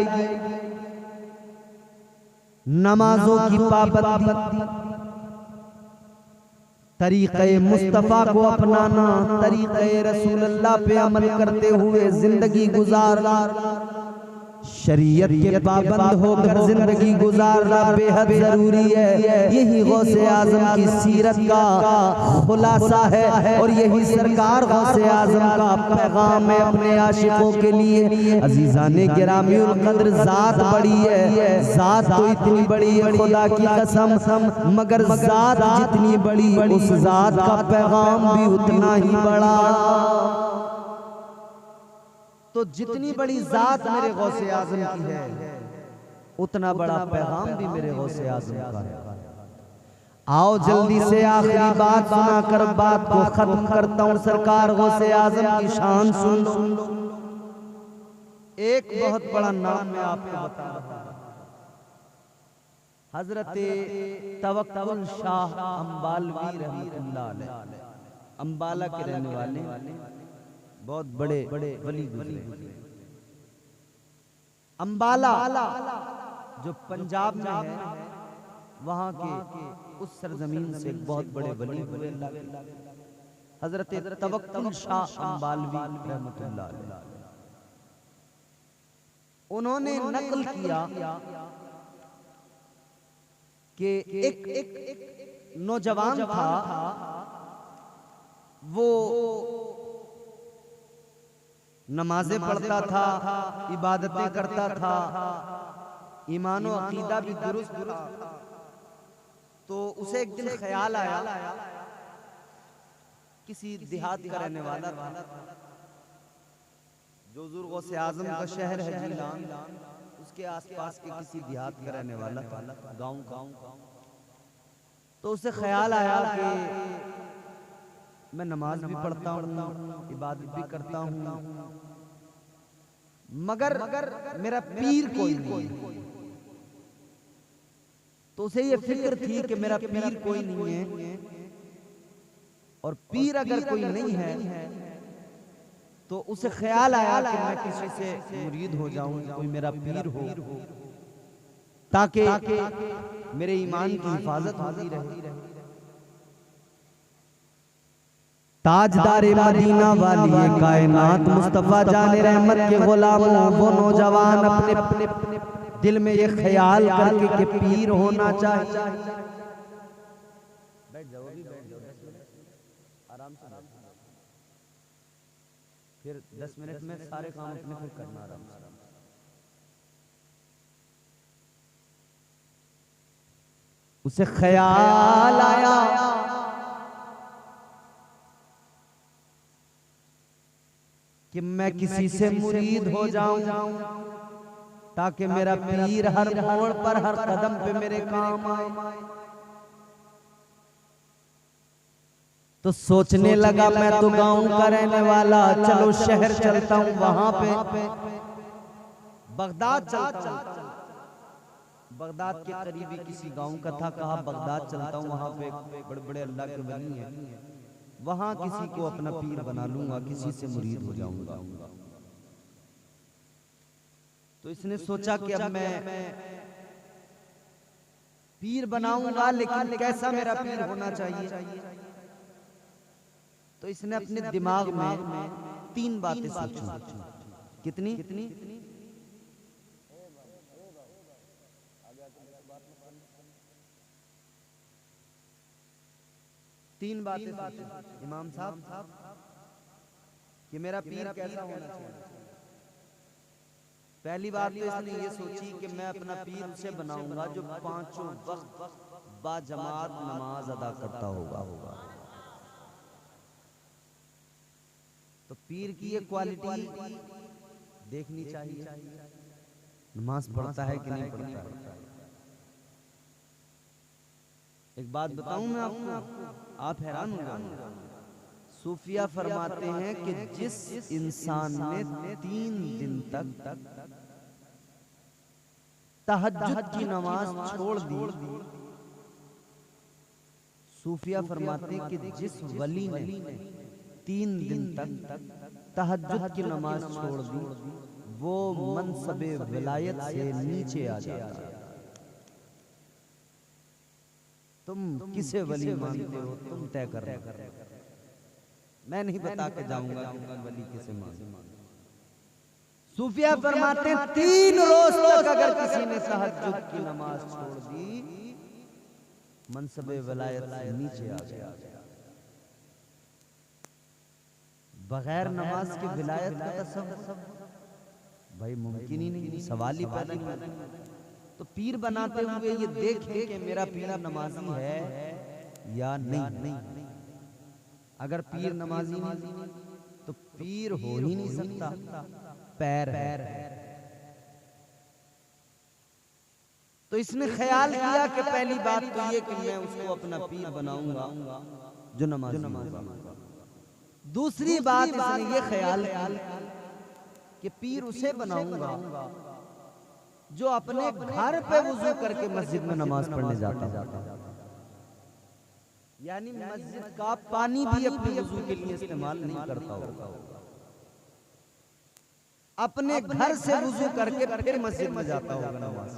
नमाजों की पाबंदी, तरीक़े मुस्तफ़ा को अपनाना, तरीक़े रसूलुल्लाह पे अमल करते हुए जिंदगी गुजारना, शरीयत के पाबंद होकर जिंदगी गुजारना बेहद जरूरी है। यही गौसे आजम की सीरत का खुलासा है और यही सरकार गौसे आजम का पैगाम है अपने आशिकों के लिए। अजीज़ाने गिरामीउल कद्र, जात बड़ी है, जात तो इतनी बड़ी है खुदा की कसम, मगर जात जितनी बड़ी उस जात का पैगाम भी उतना ही बड़ा। तो जितनी बड़ी जात मेरे गौसे आजम की है, उतना बड़ा पैगाम भी मेरे गौसे आजम का है। आओ जल्दी से आखिरी बात सुनाकर बात को खत्म करता हूं। सरकार गौसे आजम की शान सुन लो। एक बहुत बड़ा नाम मैं आपको बता रहा हूं, हजरत तवक्कुल शाह अंबालवी रहमतुल्लाह अलैह, अंबाला के रहने वाले, बहुत बड़े वली गुजरे। अंबाला जो पंजाब में है, वहां के उस सरजमीन से एक बहुत बड़े वली हुए हजरत तवक्कुल शाह अंबालवी रहमतुल्लाह अलैह। उन्होंने नकल किया कि एक नौजवान था, वो नमाजें पढ़ता था, इबादतें करता था, ईमान और अकीदा भी दुरुस्त था। तो उसे एक दिन ख्याल आया, किसी देहात का रहने वाला था, जो हुजूर गौसे आजम का शहर है जीलान, उसके आसपास के किसी देहात का रहने वाला था, गांव का। तो उसे ख्याल आया कि मैं नमाज भी पढ़ता हूँ, इबादत भी करता हूँ, मगर मेरा पीर कोई नहीं। तो उसे ये फिक्र थी कि मेरा पीर कोई नहीं है, और पीर अगर कोई नहीं है तो उसे ख्याल आया कि मैं किसी से मुरीद हो जाऊं, कोई मेरा पीर हो, ताकि मेरे ईमान की हिफाजत होती रहे। ताजदार मदीना वाली कायनात मुस्तफा जाने रहमत के गुलामों, वो नौजवान अपने दिल में ये ख्याल करके कि पीर होना चाहिए। बैठ जाओ, अभी बैठ जाओ, 10 मिनट आराम से, फिर 10 मिनट में सारे काम अपने फिर करना आराम से। उसे ख्याल आया कि मैं किसी से मुरीद हो जाऊं, ताकि मेरा पीर हर मोड़ पर, हर कदम पे मेरे काम आए। तो सोचने लगा मैं तो गांव का रहने वाला, चलो शहर चलता हूं, वहां पे बगदाद चलता हूं। बगदाद के करीबी किसी गांव का था, कहा बगदाद चलता हूं, वहां पे बड़े बड़े अल्लाह के वली हैं, वहां किसी को अपना पीर बना लूंगा, किसी से मुरीद हो जाऊंगा। तो इसने सोचा कि अब मैं पीर बनाऊंगा, लेकिन कैसा मेरा पीर होना चाहिए। तो इसने अपने दिमाग में 3 बातें सोची। कितनी? 3 बातें सोची इमाम साहब कि मेरा पीर कैसा होना चाहिए। पहली बात तो इसने ये सोची कि मैं अपना पीर उसे बनाऊंगा जो 5 वक्त बाजमात नमाज अदा करता होगा। तो पीर की ये क्वालिटी देखनी चाहिए, नमाज पढ़ता है कि नहीं पढ़ता है। एक बात बताऊं मैं आपको, आप हैरान हो जाएंगे। सूफिया फरमाते हैं कि जिस इंसान ने 3 दिन तक तहज्जुद की नमाज छोड़ दी, सूफिया फरमाते हैं कि जिस वली ने 3 दिन तक तहज्जुद की नमाज छोड़ दी, वो मनसबे विलायत से नीचे आ जाता है। तुम किसे वली मानते हो, तुम तय कर रहे हो, मैं नहीं बता के जाऊंगा कि तुम वली किसे मानते हो। सूफिया फरमाते हैं 3 रोज तक अगर किसी ने तहज्जुद की नमाज छोड़ दी, मनसबे विलायत से नीचे आ गया। बगैर नमाज के विलायत का तसव्वुर भाई मुमकिन ही नहीं, सवाल ही पैदा नहीं होता। तो पीर बनाते हुए ये देखें कि मेरा पीर नमाजी है या नहीं। अगर पीर नमाजी नहीं तो पीर हो ही नहीं सकता, पैर है। तो इसने ख्याल किया कि पहली बात तो ये कि मैं उसको अपना पीर बनाऊंगा जो नमाजी होगा। दूसरी बात इसने ये ख्याल कि पीर उसे बनाऊंगा जो अपने घर पे वुजू करके मस्जिद में नमाज पढ़ने जाता है, यानी मस्जिद का पानी भी अपने वुजू के लिए इस्तेमाल नहीं करता होगा, अपने घर से वुजू करके फिर मस्जिद में जाता होगा नमाज।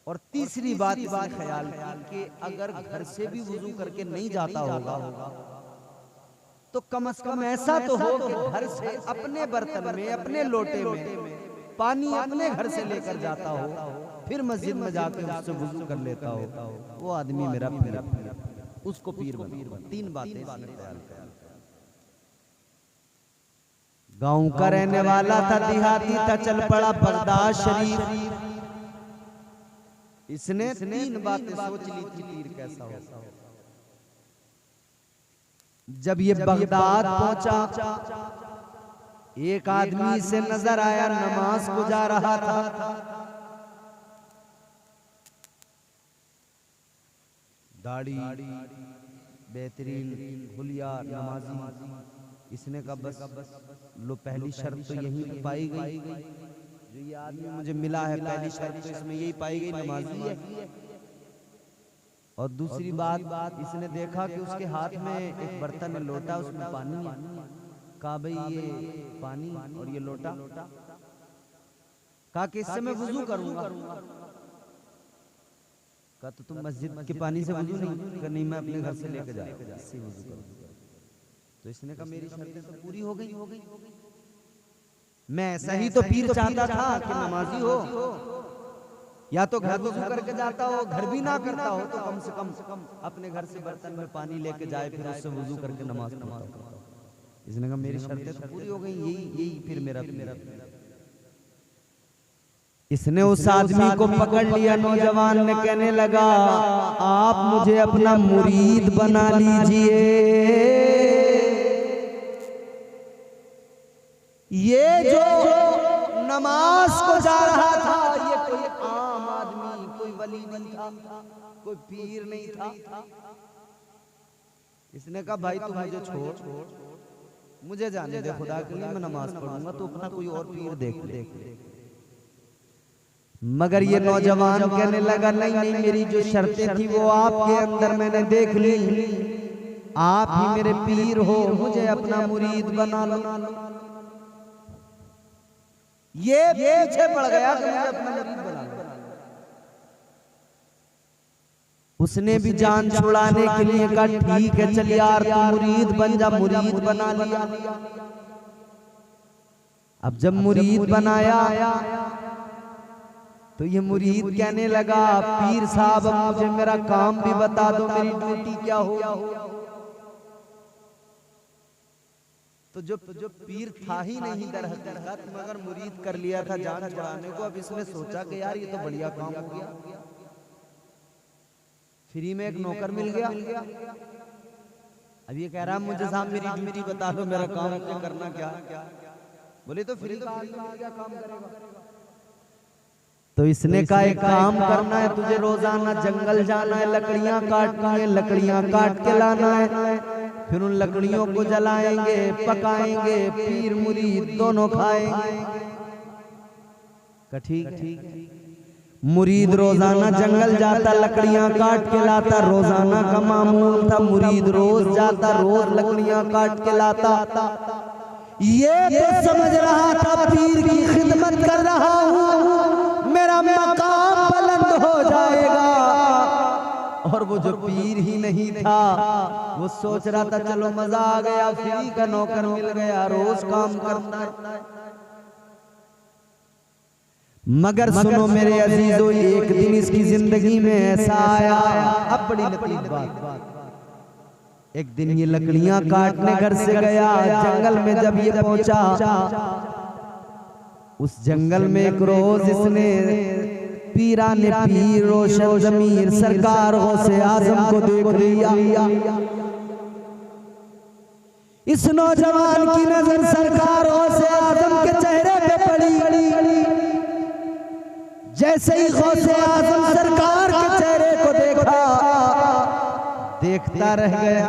और तीसरी बात इसने ख्याल की कि अगर घर से भी वुजू करके नहीं जाता होगा तो कम से कम ऐसा तो हो कि घर से अपने बर्तन में, अपने लोटे में पानी अपने घर से लेकर जाता हो, फिर मस्जिद में जाकर उससे वुजू कर लेता हो, वो आदमी मेरा पीर, उसको पीर बना। 3 बातें इसने ख्याल किया। गांव का रहने वाला था, देहाती था, चल पड़ा बगदाद शरीफ। इसने 3 बातें सोच ली थी पीर कैसा हो। जब ये बगदाद पहुंचा, एक आदमी से नजर आया, नमाज को जा रहा था। दाढ़ी बेहतरीन, हुलिया, नमाजी। इसने कहा बस लो, पहली शर्त तो यहीं पाई गई, जो ये आदमी मुझे मिला है, पहली शर्त तो इसमें यही पाई गई नमाजी है। और दूसरी बात, इसने देखा कि उसके हाथ में एक बर्तन में लोटा, उसमें पानी है। कहा भाई ये पानी और ये लोटा, कहा कि इससे मैं वुजू करूंगा। कहा तो तुम मस्जिद के पानी से वुजू नहीं? कहा नहीं, मैं अपने घर से लेके जाऊंगा, इससे वुजू करूंगा। तो इसने कहा मेरी शर्तें तो पूरी हो गई। मैं ऐसा ही तो पीर चाहता था कि नमाजी हो, या तो घर वुजू करके जाता हो, घर भी ना करता हो तो कम से कम अपने घर से बर्तन में पानी लेके जाए, फिर उससे वुजू करके नमाज पढ़ता। इसने कहा मेरी शर्तें तो पूरी हो गई, यही फिर मेरा। इसने उस आदमी को पकड़ लिया, नौजवान ने कहने लगा आप मुझे अपना मुरीद बना लीजिए। ये जो नमाज को जा रहा था, ये कोई आम आदमी, कोई वली नहीं था, कोई पीर नहीं था। इसने कहा भाई तू मुझे छोड़, मुझे जाने दे, खुदा के लिए मैं नमाज पढ़ूंगा, तो अपना कोई और पीर देख ले। मगर ये नौजवान कहने लगा नहीं, मेरी जो शर्तें थी वो आपके अंदर मैंने देख ली, आप ही मेरे पीर हो, मुझे अपना मुरीद बना लो। ये पीछे पड़ गया कि मुझे अपना मुरीद बना लो। उसने भी जान छुड़ाने के लिए कहा ठीक है चल यार तू मुरीद बन जा, मुरीद बना लिया। अब जब मुरीद बनाया तो ये मुरीद कहने लगा पीर साहब अब मुझे मेरा काम भी बता दो, मेरी ड्यूटी क्या हो। तो जो पीर था ही नहीं दर हकीकत, मगर मुरीद कर लिया था जान छुड़ाने को। अब इसने सोचा कि यार ये तो बढ़िया काम हो गया, फ्री में एक नौकर मिल गया। अब ये कह रहा मुझे साहब मेरी ड्यूटी बता दो, मेरा काम करना क्या। बोले तो फ्री का क्या काम करेगा। तो इसने कहा एक काम करना है तुझे, रोजाना जंगल जाना है, लकड़ियां काटनी है, लकड़ियां काट के लाना है, फिर उन लकड़ियों को जलाएंगे, पकाएंगे, पीर मुरीद दोनों खाएंगे। ठीक। मुरीद रोजाना जंगल जाता, लकड़ियां काट के लाता, रोजाना का मामूल था। मुरीद रोज जाता, रोज लकड़ियां काट के लाता। ये तो समझ रहा था पीर की खिदमत कर रहा हूँ, मेरा मकाम बुलंद हो जाएगा। और वो जो पीर ही नहीं था वो सोच रहा था चलो मजा आ गया, फ्री का नौकर मिल गया, रोज काम करना है। मगर सुनो मेरे अजीजों, एक दिन इसकी जिंदगी में ऐसा आया, अब बड़ी लतीफ बात। एक दिन ये लकड़ियां काटने घर से गया, जंगल में जब ये पहुंचा, उस जंगल में एक रोज इसने पीराने पीर रोशन ज़मीर सरकार गौसे आज़म को देख लिया। इस नौजवान की नजर सरकार गौसे आज़म के चेहरे पे पड़ी। जैसे ही गौसे आज़म सरकार के चेहरे को देखा, देखता रह गया।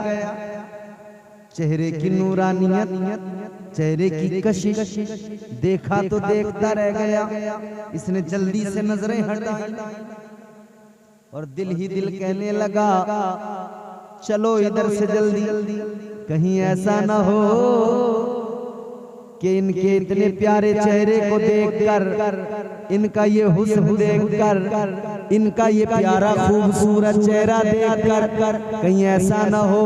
चेहरे की नूरानियत, चेहरे की कशिश देखा तो देखता रह गया। इसने जल्दी से नजरें हटाई और दिल ही दिल कहने लगा चलो इधर से जल्दी, कहीं ऐसा ना हो कि इनके इतने प्यारे चेहरे को देखकर, इनका ये हुस्न देखकर, इनका ये प्यारा खूबसूरत चेहरा देखकर कहीं ऐसा ना हो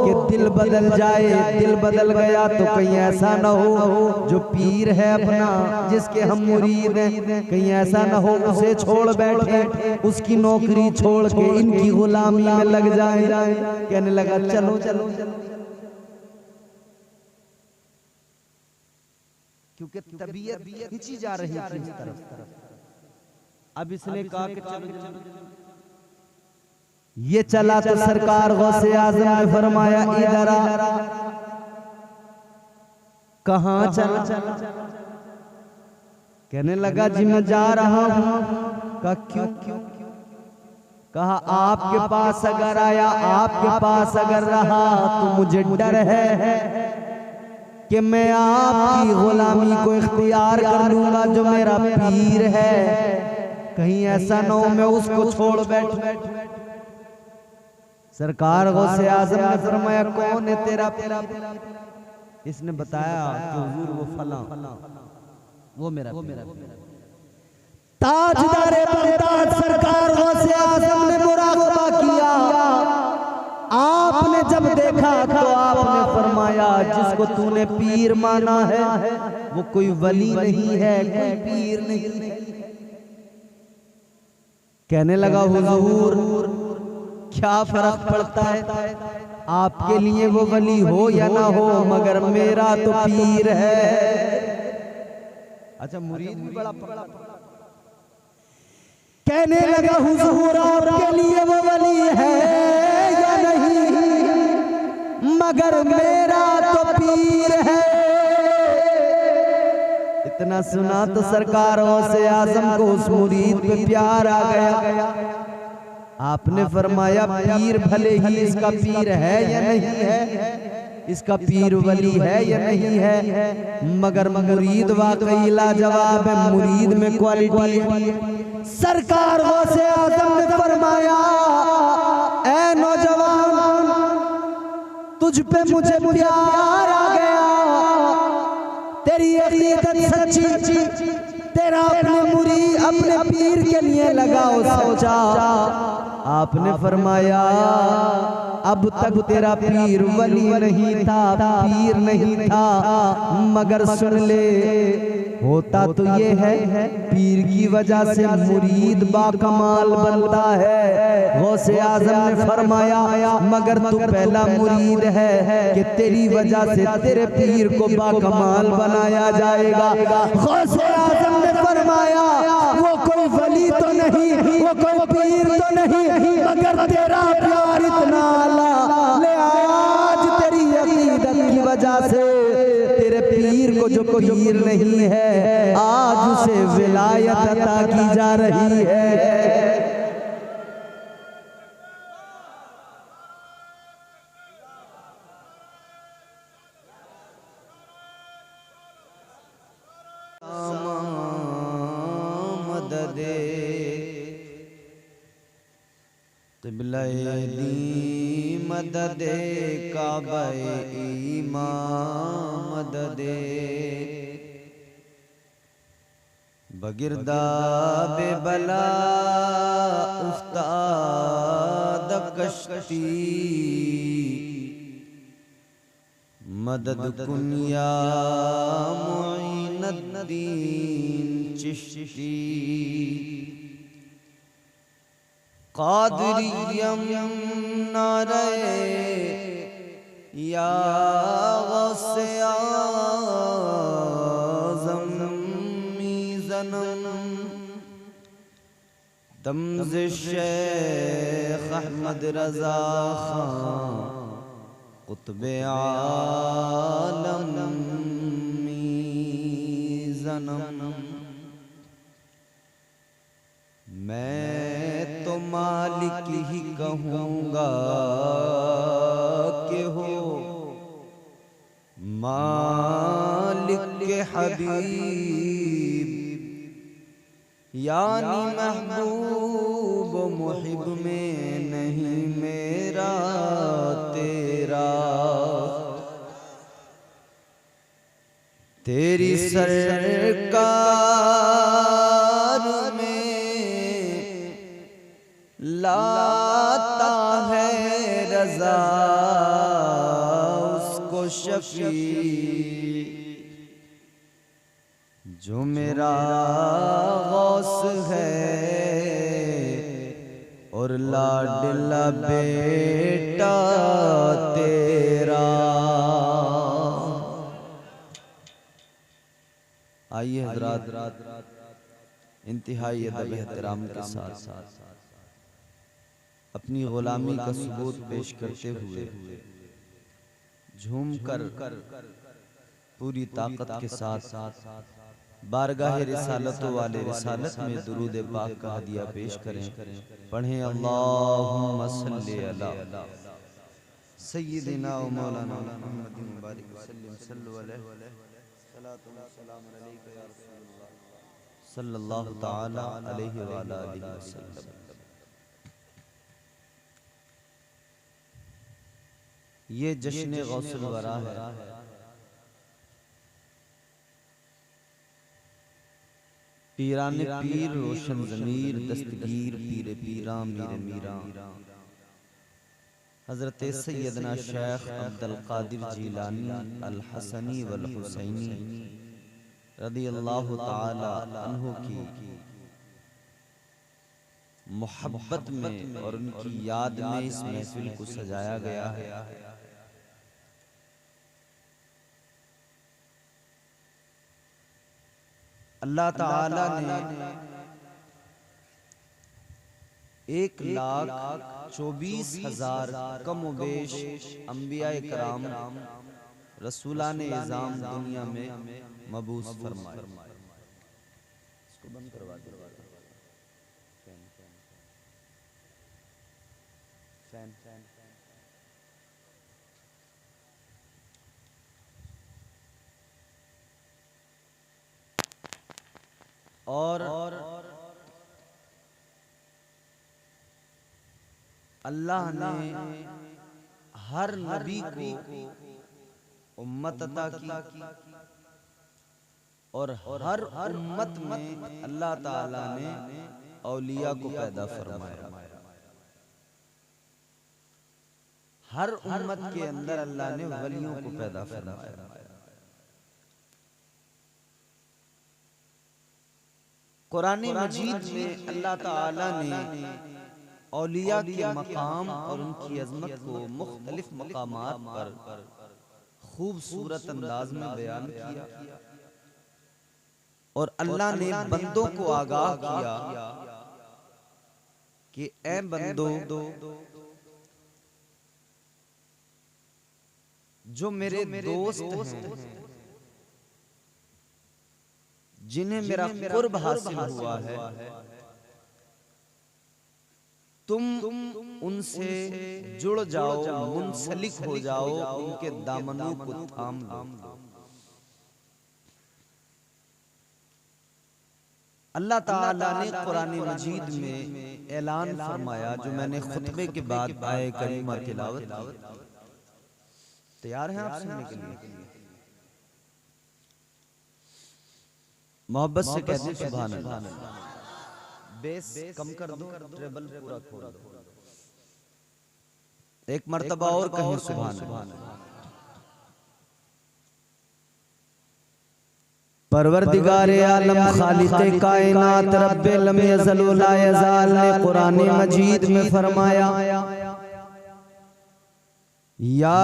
कि दिल बदल जाए। दिल बदल गया तो कहीं ऐसा ना हो जो पीर है अपना, जिसके हम मुरीद हैं, कहीं ऐसा ना हो उसे छोड़ बैठे, उसकी नौकरी छोड़ के इनकी गुलामी में लग जाए। कहने लगा चलो चलो, क्योंकि तबीयत खींची जा रही थी इस तरफ। अब इसने कहा कि चलो। ये चला तो सरकार गौसे आज़म ने फरमाया इधर आ। कहाँ चला? कहने लगा जी मैं जा रहा हूँ। कहा क्यों? कहा आपके पास अगर आया, आपके पास अगर रहा तो मुझे डर है कि मैं आपकी गुलामी को इख्तियार कर लूंगा जो मेरा पीर है, कहीं ऐसा न हो मैं उसको छोड़ बैठूं। सरकार गौसे आज़म ने फरमाया कौन है तेरा पीर? इसने बताया कि हुजूर वो फला, वो मेरा ताजदारे बगदाद सरकार गौसे आज़म ने मुराक़बा किया। आपने जब देखा तो आपने फरमाया जिसको तूने पीर माना है वो कोई वली नहीं है, कोई पीर नहीं है। कहने लगा हुजूर क्या फर्क पड़ता है, आपके लिए वो वली हो या ना हो, मगर मेरा तो पीर है। अच्छा मुरीद भी बड़ा पकड़ा। कहने लगा हुजूर आपके लिए वो वली है या नहीं, मगर मेरा तो पीर है। इतना सुना तो सरकारों से आज़म को उस मुरीद पे प्यार आ गया। आपने फरमाया पीर भले ही इसका पीर है या नहीं है, इसका पीर वली है या नहीं है, मगर मुरीद वाकई लाजवाब है, मुरीद में क्वालिटी है। सरकार गौसे आज़म ने फरमाया ऐ नौजवान तुझ पे मुझे प्यार आ गया, तेरी अक़ीदत सच्ची, तेरा अपने पीर के लिए लगाओ सच्चा। आपने फरमाया अब तक तेरा पीर वली नहीं था, पीर नहीं था, मगर सुन ले होता तो ये है पीर की वजह से मुरीद बाकमाल बनता है। गौसे आज़म ने फरमाया मगर तू पहला मुरीद है कि तेरी वजह से तेरे पीर को बाकमाल बनाया जाएगा। गौसे आज़म ने फरमाया वो कोई वली तो नहीं, वो कोई पीर तो नहीं, मगर तेरा प्यार इतना आला, ले आज तेरी अक़ीदत की वजह से तेरे पीर को जो पीर नहीं है आज उसे विलायत अता की जा रही है। मददे क़िबला-ए दी मददे काबा-ए ईमान मददे बगिरदा बेबला उस्ताद कश्ती मदद कुनिया मुईनुद्दीन चिश्ती क़ादिरियम नारे या गौसे आज़म मीज़नम दमज़े शेख अहमद रज़ा खां क़ुत्बे आलम मीज़नम। मैं तो मालिक ही कहूँगा कि हो मालिक के हबीब, यानी महबूब मुहिब में नहीं मेरा तेरा। तेरी सरकार में लाता है रज़ा उसको शफी, जो मेरा गौस है और लाडला बेटा तेरा। आइए हज़रात इंतहाई अदब एहतराम के साथ अपनी गुलामी का सबूत पेश करते हुए झूमकर पूरी ताकत के साथ बारगाह रिसालत वाले रिसालत में दुरूद पाक का हदिया पेश करें। पढ़ें अल्लाहुम्मा सल्ली अला सय्यिदिना व मौलाना मुहम्मद मुबारक वसल्लम सल्लल्लाहु अलैहि सलातु व सलाम अलैका या रसूलल्लाह सल्लल्लाहु तआला अलैहि व अला आलिहि वसल्लम। ये जश्न गौसुल वरा है। पीरान पीर रोशन ज़मीर दस्तगीर पीर पीरा मीर मीरा हज़रत सैयदना शेख अब्दुल कादिर जीलानी अल हसनी वल हुसैनी रदियल्लाहु ताला अन्हु की मोहब्बत में और उनकी याद में इस महफिल को सजाया गया है। अल्लाह ताला ने 1,24,000 कमोबेश अंबिया कराम रसूलान इज़ाम दुनिया में मबूस फरमाए। इसको बंद करवा दो। और अल्लाह ने हर नबी को उम्मत अता की और हर उम्मत में अल्लाह ताला ने औलिया को पैदा फरमाया। हर उम्मत के अंदर अल्लाह ने वलियों को पैदा फरमाया। कुरान मजीद में अल्लाह ताला ने औलिया के मकाम और उनकी अजमत को मुख्तलिफ मकामात पर खूबसूरत अंदाज में बयान किया और अल्लाह ने बंदों को आगाह किया कि ऐ बंदो, जो मेरे दोस्त हैं, जिन्हें मेरा कुर्ब हासिल हुआ है, तुम उनसे जुड़ जाओ, मुंसलिक हो जाओ, उनके दामनों को थाम लो। अल्लाह ताला ने कुरान मजीद में ऐलान फरमाया, जो मैंने खुतबे के बाद आए करीमा तिलावत की। तैयार हैं आप सुनने के लिए? मोहब्बत से कहते हैं सुभान अल्लाह। बेस कम कर दो, ट्रेबल पूरा खोल दो। एक मर्तबा और कहें सुभान अल्लाह। परवरदिगारे आलम खालिक़े कायनात रब्बे लम यज़ल व ला यज़ाल ने कुरान मजीद में फरमाया, या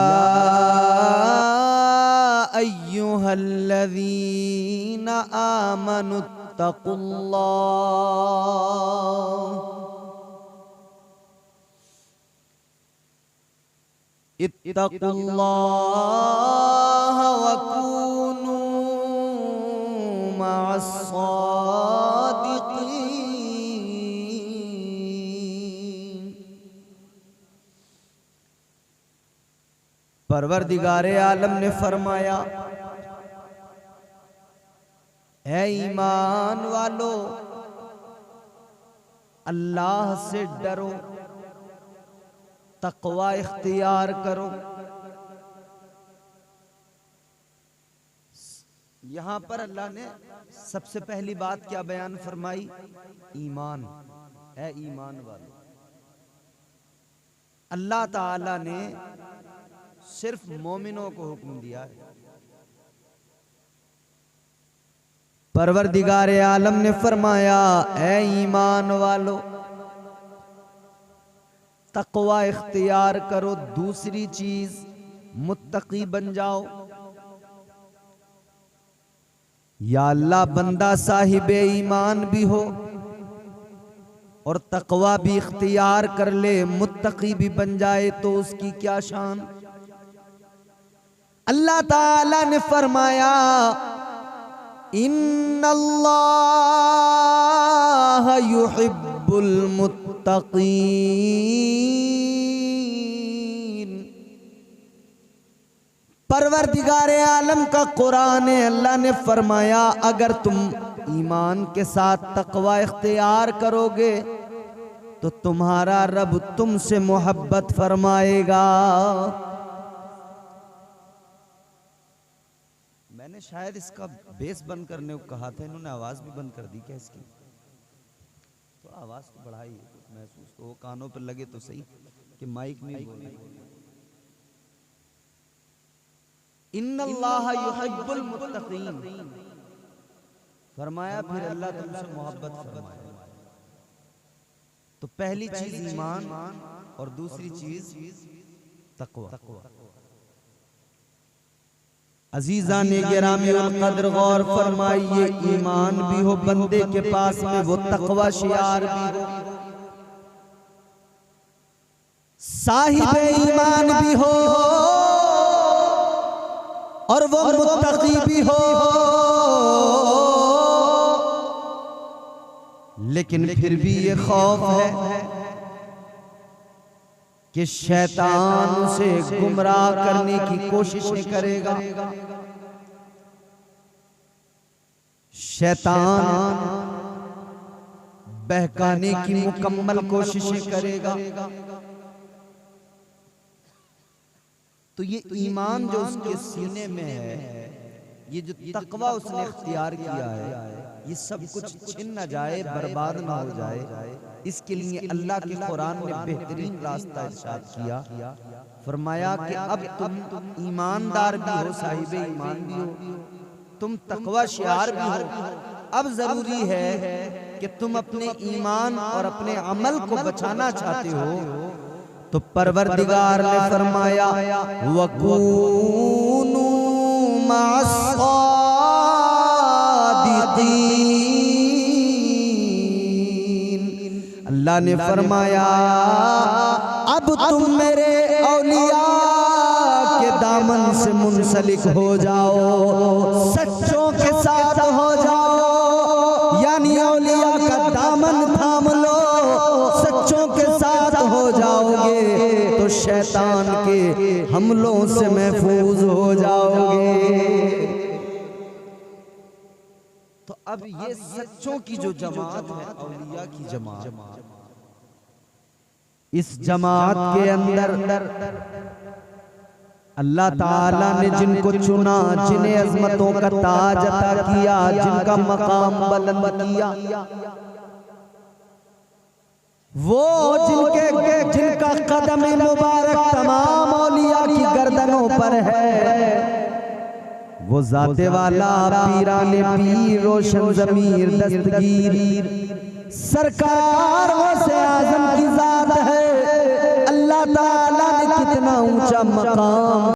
अय्युहल्लज़ीना आमनुत्तकुल्लाह इत्तकुल्लाह वकूनू मअस्सादिकीन। परवरदिगारे आलम ने फरमाया, है ईमान वालो, अल्लाह से डरो, तकवा इख्तियार करो। यहां पर अल्लाह ने सबसे पहली बात क्या बयान फरमाई? ईमान। है ईमान वालो, अल्लाह ताला ने सिर्फ मोमिनों को हुक्म दिया है। परवरदिगारे आलम ने फरमाया, ऐ ईमान वालो, तकवा इख्तियार करो। दूसरी चीज, मुत्तकी बन जाओ। या अल्लाह बंदा साहिबे ईमान भी हो और तकवा भी इख्तियार कर ले, मुत्तकी भी बन जाए, तो उसकी क्या शान। अल्लाह ताला ने फरमाया, इन्नल्लाह युहिब्बुल मुत्तकीन। परवरदिगारे आलम का कुरान है। अल्लाह ने फरमाया अगर तुम ईमान के साथ तकवा इख्तियार करोगे तो तुम्हारा रब तुमसे मोहब्बत फरमाएगा। मैंने शायद इसका बेस बंद करने को कहा था, इन्होंने आवाज भी बंद कर दी क्या इसकी? तो आवाज तो बढ़ाई, महसूस तो वो कानों पर लगे तो सही कि माइक में बोले। इन्नल्लाह युहिब्बुल मुत्तकीन फरमाया, फिर अल्लाह तुमसे मोहब्बत फरमाएगा। तो पहली चीज ईमान और दूसरी चीज तकवा। अजीजा ने गिरामी कद्र गौर फरमाइए, ईमान भी हो बंदे के पास में, वो तकवा शियार भी हो, साहिब ईमान भी हो और वो मुत्तकी भी हो, लेकिन फिर भी ये खौफ है कि शैतान उसे गुमराह करने की कोशिशें करेगा। शैतान बहकाने की मुकम्मल कोशिशें करेगा। तो ये ईमान जो उसके सीने में है, ये जो तकवा उसने इख्तियार किया है, ये सब कुछ छिन न जाए, बर्बाद ना हो जाए, इसके लिए अल्लाह के कुरान ने बेहतरीन रास्ता इरशाद किया। फरमाया कि अब तुम ईमानदार भी हो, साहिब ईमान भी हो, तुम तकवा शियार भी हो। अब जरूरी है कि तुम अपने ईमान और अपने अमल को बचाना चाहते हो, तो परवरदिगार ने फरमाया वकूनू मअस्सादिकीन, अल्लाह ने फरमाया अब तुम मेरे औलिया के दामन से मुंसलिक हो जाओ, सच्चों के साथ हो जाओ, यानी औलिया का दामन थाम लो, सच्चों के साथ हो जाओगे तो शैतान के हमलों से महफूज हो जाओगे। तो अब ये सच्चों की जो जमात है, औलिया की जमात, इस जमात के अंदर अल्लाह ताला ने जिनको चुना, जिन्हें अज़मतों का ताज अता किया, जिनका मकाम बुलंद किया, वो जिनका कदम मुबारक तमाम औलिया की गर्दनों पर है, वो जाते वाला पीराने पीर रोशन ज़मीर दस्तगीर सरकार गौसे आज़म की जात है। अल्लाह ताला ने कितना ऊंचा मकाम